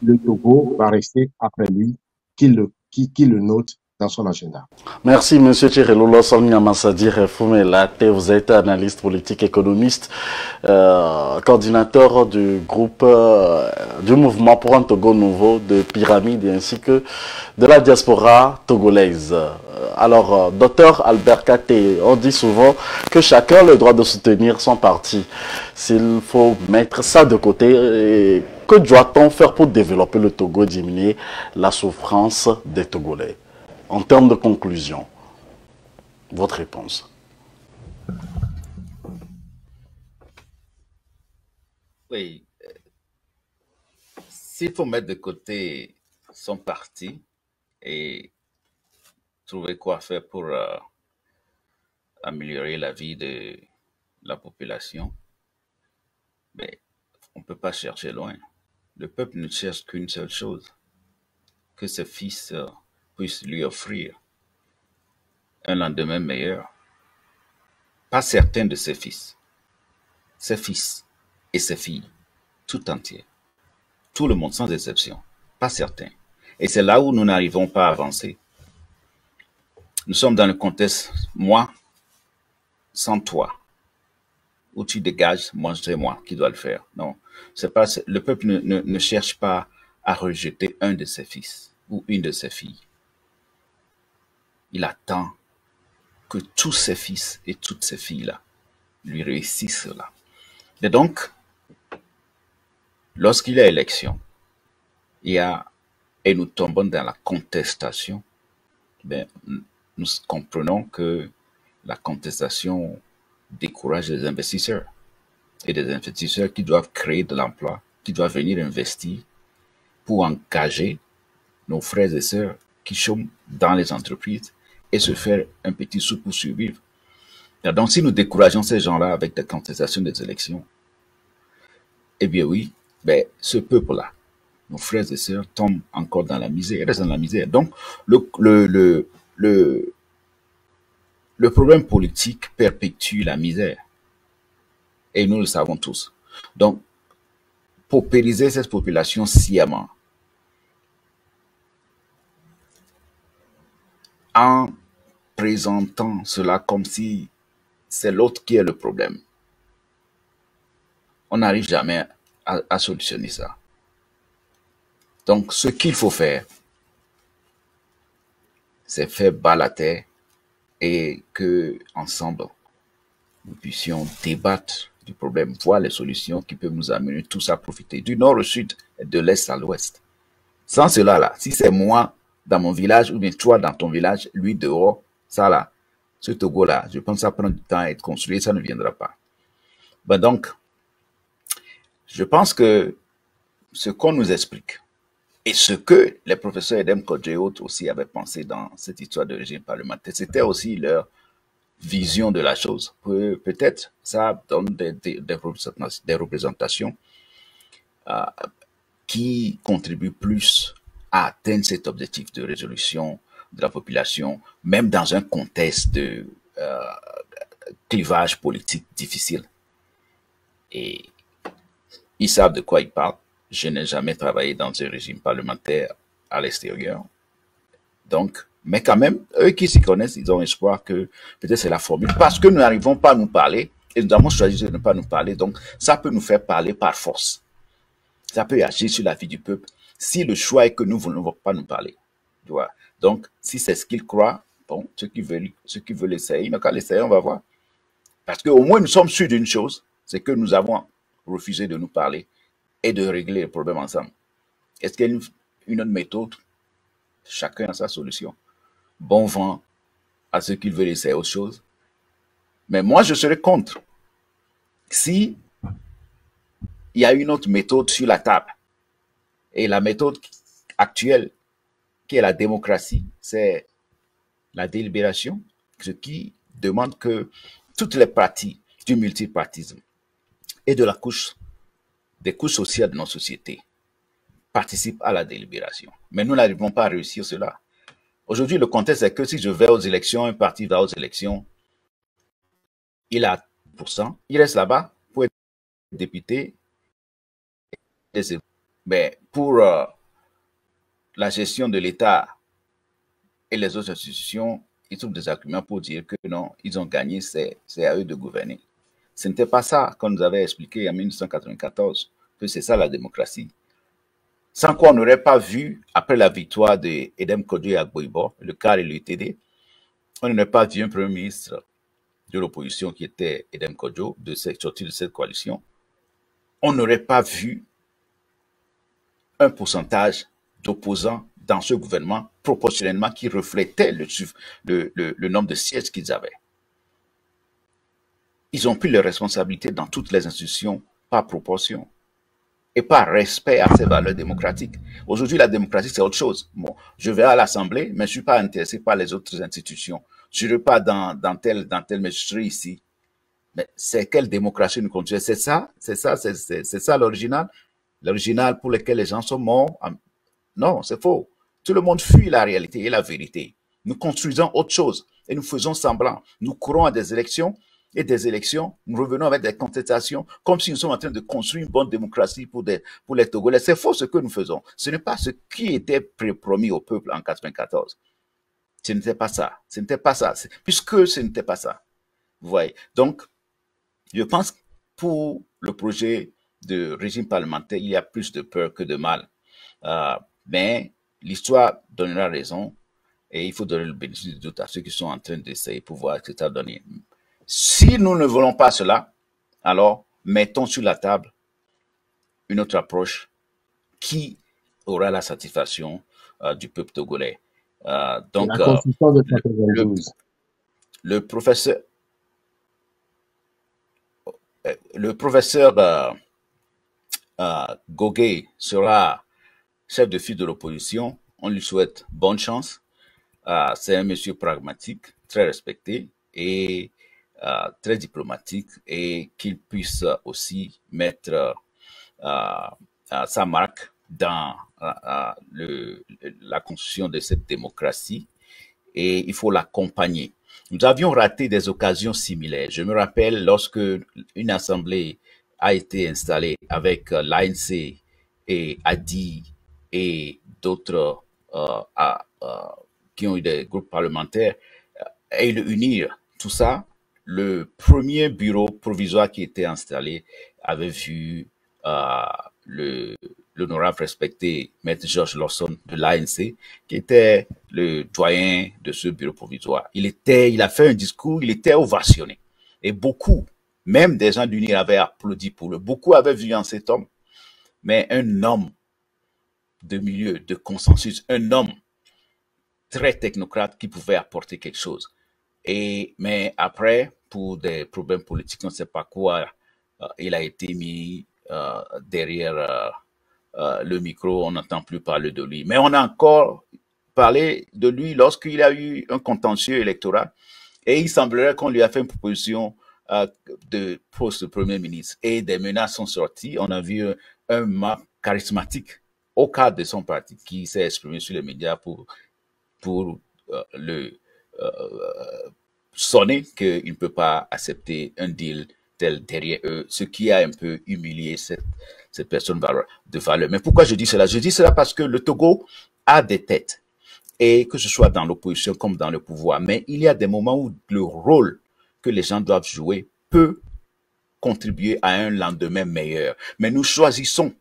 Le Togo va rester après lui, qui le note dans son agenda. Merci, M. Tchereloulo Somnyamassadi Refoumelate. Vous êtes analyste politique, économiste, coordinateur du groupe du mouvement pour un Togo nouveau de Pyramide ainsi que de la diaspora togolaise. Alors, docteur Albert Katé, on dit souvent que chacun a le droit de soutenir son parti. S'il faut mettre ça de côté, que doit-on faire pour développer le Togo, diminuer la souffrance des Togolais? En termes de conclusion, votre réponse? Oui. S'il faut mettre de côté son parti et trouver quoi faire pour améliorer la vie de la population, mais on ne peut pas chercher loin. Le peuple ne cherche qu'une seule chose, que ses fils puissent lui offrir un lendemain meilleur. Pas certains de ses fils et ses filles, tout entier. Tout le monde, sans exception. Pas certains. Et c'est là où nous n'arrivons pas à avancer. Nous sommes dans le contexte moi sans toi, où tu dégages, moi c'est moi qui dois le faire. Non, c'est pas, le peuple ne cherche pas à rejeter un de ses fils ou une de ses filles. Il attend que tous ses fils et toutes ses filles-là lui réussissent cela. Et donc, lorsqu'il y a élection, et nous tombons dans la contestation, ben, nous comprenons que la contestation décourage les investisseurs. Et des investisseurs qui doivent créer de l'emploi, qui doivent venir investir pour engager nos frères et sœurs qui chôment dans les entreprises et se faire un petit sou pour survivre. Donc, si nous décourageons ces gens-là avec la contestation des élections, eh bien oui, ben, ce peuple-là, nos frères et sœurs tombent encore dans la misère, restent dans la misère. Donc, le problème politique perpétue la misère. Et nous le savons tous. Donc, paupériser cette population sciemment, en présentant cela comme si c'est l'autre qui est le problème, on n'arrive jamais à solutionner ça. Donc, ce qu'il faut faire, c'est faire bas la terre et que, ensemble, nous puissions débattre du problème, voir les solutions qui peuvent nous amener tous à profiter du nord au sud et de l'est à l'ouest. Sans cela, là, si c'est moi dans mon village ou bien toi dans ton village, lui dehors, ça là, ce Togo-là, je pense que ça prend du temps à être construit, ça ne viendra pas. Ben donc, je pense que ce qu'on nous explique et ce que les professeurs Edem Kodjo et autres aussi avaient pensé dans cette histoire de régime parlementaire, c'était aussi leur vision de la chose. Peut-être ça donne des représentations qui contribuent plus à atteindre cet objectif de résolution de la population, même dans un contexte de clivage politique difficile. Et ils savent de quoi ils parlent. Je n'ai jamais travaillé dans un régime parlementaire à l'extérieur. Donc, mais quand même, eux qui s'y connaissent, ils ont espoir que peut-être c'est la formule. Parce que nous n'arrivons pas à nous parler, et nous avons choisi de ne pas nous parler, donc ça peut nous faire parler par force. Ça peut agir sur la vie du peuple si le choix est que nous ne voulons pas nous parler. Tu vois? Donc, si c'est ce qu'ils croient, bon, ceux qui veulent essayer, ils n'ont qu'à l'essayer, on va voir. Parce qu'au moins, nous sommes sûrs d'une chose, c'est que nous avons refusé de nous parler et de régler les problèmes ensemble. Est-ce qu'il y a une autre méthode? Chacun a sa solution. Bon vent à ceux qui veulent essayer autre chose. Mais moi, je serais contre. Si il y a une autre méthode sur la table, et la méthode actuelle, qui est la démocratie, c'est la délibération, ce qui demande que toutes les parties du multipartisme et de des couches sociales de nos sociétés participent à la délibération. Mais nous n'arrivons pas à réussir cela. Aujourd'hui, le contexte est que si je vais aux élections, un parti va aux élections, il a 1%, il reste là-bas pour être député. Mais pour la gestion de l'État et les autres institutions, ils trouvent des arguments pour dire que non, ils ont gagné, c'est à eux de gouverner. Ce n'était pas ça qu'on nous avait expliqué en 1994, que c'est ça la démocratie. Sans quoi on n'aurait pas vu, après la victoire de Edem Kodjo et Agboibo, le CAR et l'UTD, on n'aurait pas vu un premier ministre de l'opposition qui était Edem Kodjo, sorti de cette coalition. On n'aurait pas vu un pourcentage d'opposants dans ce gouvernement proportionnellement qui reflétait le nombre de sièges qu'ils avaient. Ils ont pris leurs responsabilités dans toutes les institutions par proportion et par respect à ces valeurs démocratiques. Aujourd'hui, la démocratie, c'est autre chose. Bon, je vais à l'Assemblée, mais je ne suis pas intéressé par les autres institutions. Je ne vais pas dans tel, mais je serai ici. Mais c'est quelle démocratie nous conduisons? C'est ça l'original? L'original pour lequel les gens sont morts? Non, c'est faux. Tout le monde fuit la réalité et la vérité. Nous construisons autre chose et nous faisons semblant. Nous courons à des élections et des élections, nous revenons avec des contestations comme si nous sommes en train de construire une bonne démocratie pour les Togolais. C'est faux ce que nous faisons. Ce n'est pas ce qui était promis au peuple en 1994. Ce n'était pas ça. Ce n'était pas ça. Puisque ce n'était pas ça. Vous voyez. Donc, je pense que pour le projet de régime parlementaire, il y a plus de peur que de mal. Mais l'histoire donnera raison et il faut donner le bénéfice du doute à ceux qui sont en train d'essayer pour voir ce que ça donne. Si nous ne voulons pas cela, alors mettons sur la table une autre approche qui aura la satisfaction du peuple togolais. Donc, le professeur Gogé sera chef de file de l'opposition. on lui souhaite bonne chance. C'est un monsieur pragmatique, très respecté et très diplomatique, et qu'il puisse aussi mettre sa marque dans la construction de cette démocratie, et il faut l'accompagner. Nous avions raté des occasions similaires. Je me rappelle lorsque une assemblée a été installée avec l'ANC et ADI et d'autres qui ont eu des groupes parlementaires, et le unir, tout ça, le premier bureau provisoire qui était installé avait vu l'honorable respecté Maître Georges Lawson de l'ANC, qui était le doyen de ce bureau provisoire. Il a fait un discours, il était ovationné. Et beaucoup, même des gens d'UNIR, avaient applaudi pour lui. Beaucoup avaient vu en cet homme, mais un homme de milieu, de consensus, un homme très technocrate qui pouvait apporter quelque chose. Mais après, pour des problèmes politiques, on ne sait pas quoi, il a été mis derrière le micro, on n'entend plus parler de lui. Mais on a encore parlé de lui lorsqu'il a eu un contentieux électoral, et il semblerait qu'on lui a fait une proposition de poste de Premier ministre, et des menaces sont sorties. On a vu un map charismatique au cadre de son parti qui s'est exprimé sur les médias pour le sonner qu'il ne peut pas accepter un deal tel derrière eux, ce qui a un peu humilié cette personne de valeur. Mais pourquoi je dis cela? Je dis cela parce que le Togo a des têtes, et que ce soit dans l'opposition comme dans le pouvoir. Mais il y a des moments où le rôle que les gens doivent jouer peut contribuer à un lendemain meilleur. Mais nous choisissons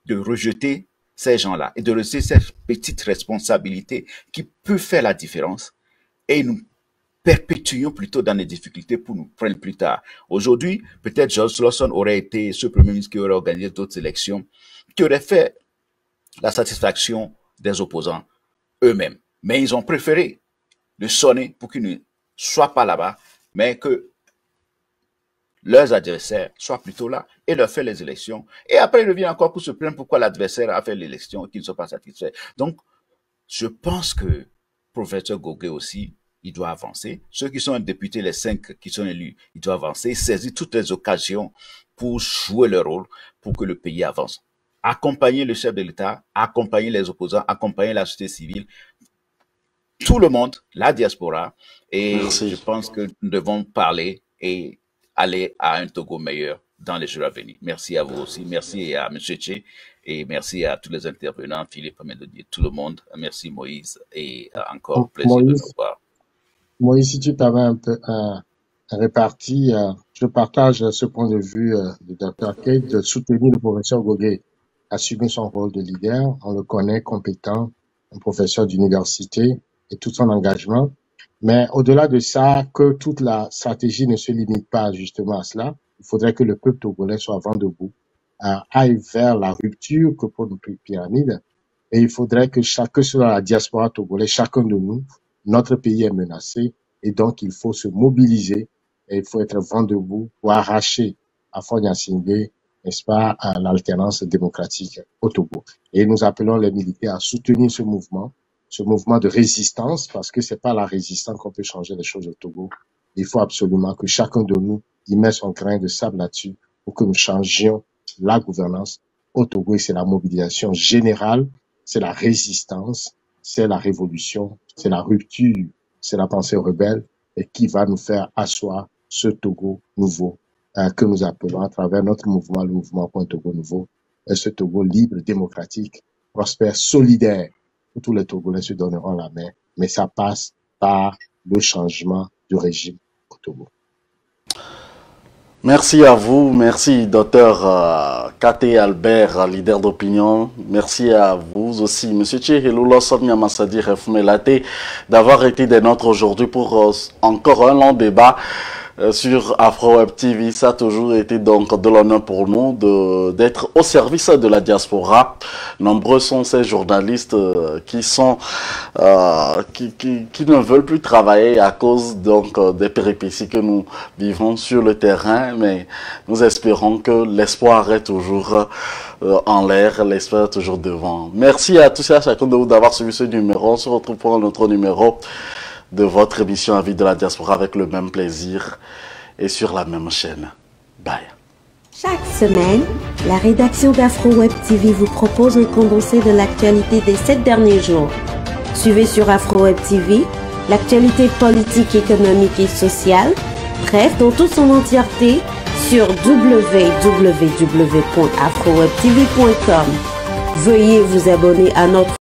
de rejeter ces gens-là et de laisser cette petite responsabilité qui peut faire la différence, et nous perpétuons plutôt dans les difficultés pour nous prendre plus tard. Aujourd'hui, peut-être George Lawson aurait été ce Premier ministre qui aurait organisé d'autres élections, qui aurait fait la satisfaction des opposants eux-mêmes. Mais ils ont préféré le sonner pour qu'ils ne soient pas là-bas, mais que leurs adversaires soient plutôt là, et leur faire les élections. Et après, ils reviennent encore pour se plaindre pourquoi l'adversaire a fait l'élection et qu'ils ne sont pas satisfaits. Donc, je pense que professeur Gogué aussi, il doit avancer. Ceux qui sont députés, les 5 qui sont élus, ils doivent avancer, saisir toutes les occasions pour jouer leur rôle, pour que le pays avance. Accompagner le chef de l'État, accompagner les opposants, accompagner la société civile, tout le monde, la diaspora. Et Merci. je pense que nous devons parler et aller à un Togo meilleur dans les jours à venir. Merci à vous aussi. Merci à M. Tché, et merci à tous les intervenants, Philippe, Mélodie, tout le monde. Merci Moïse, et encore plaisir de vous voir. Moïse, si tu t'avais un peu réparti, je partage ce point de vue du Dr. Kate, de soutenir le professeur Gogué, assumer son rôle de leader. On le connaît compétent, un professeur d'université, et tout son engagement. Mais au-delà de ça, que toute la stratégie ne se limite pas justement à cela, il faudrait que le peuple togolais soit vent debout, aille vers la rupture que pour notre pyramide, et il faudrait que que soit la diaspora togolaise, chacun de nous, notre pays est menacé, et donc il faut se mobiliser, et il faut être vent debout pour arracher à Fort-Gnassingbé, n'est-ce pas, à l'alternance démocratique au Togo. Et nous appelons les militaires à soutenir ce mouvement de résistance, parce que c'est pas la résistance qu'on peut changer les choses au Togo. Il faut absolument que chacun de nous y mette son grain de sable là-dessus pour que nous changions la gouvernance au Togo. Et c'est la mobilisation générale, c'est la résistance, c'est la révolution, c'est la rupture, c'est la pensée rebelle, et qui va nous faire asseoir ce Togo nouveau que nous appelons à travers notre mouvement, le mouvement pour un Togo nouveau, et ce Togo libre, démocratique, prospère, solidaire, où tous les Togolais se donneront la main, mais ça passe par le changement de régime au Togo. Merci à vous, merci Dr Katé Albert, leader d'opinion. Merci à vous aussi, Monsieur Tchehelou Lawson Nyamassadi Refoumelate, d'avoir été des nôtres aujourd'hui pour encore un long débat. sur AfroWeb TV. Ça a toujours été donc de l'honneur pour nous d'être au service de la diaspora. Nombreux sont ces journalistes qui ne veulent plus travailler à cause donc des péripéties que nous vivons sur le terrain, mais nous espérons que l'espoir est toujours en l'air, l'espoir est toujours devant. Merci à tous et à chacun de vous d'avoir suivi ce numéro. On se retrouve pour un autre numéro de votre émission Avis de la diaspora avec le même plaisir et sur la même chaîne. Bye. Chaque semaine, la rédaction d'AfroWeb TV vous propose un condensé de l'actualité des 7 derniers jours. Suivez sur AfroWeb TV l'actualité politique, économique et sociale, bref, dans toute son entièreté, sur www.afrowebtv.com. Veuillez vous abonner à notre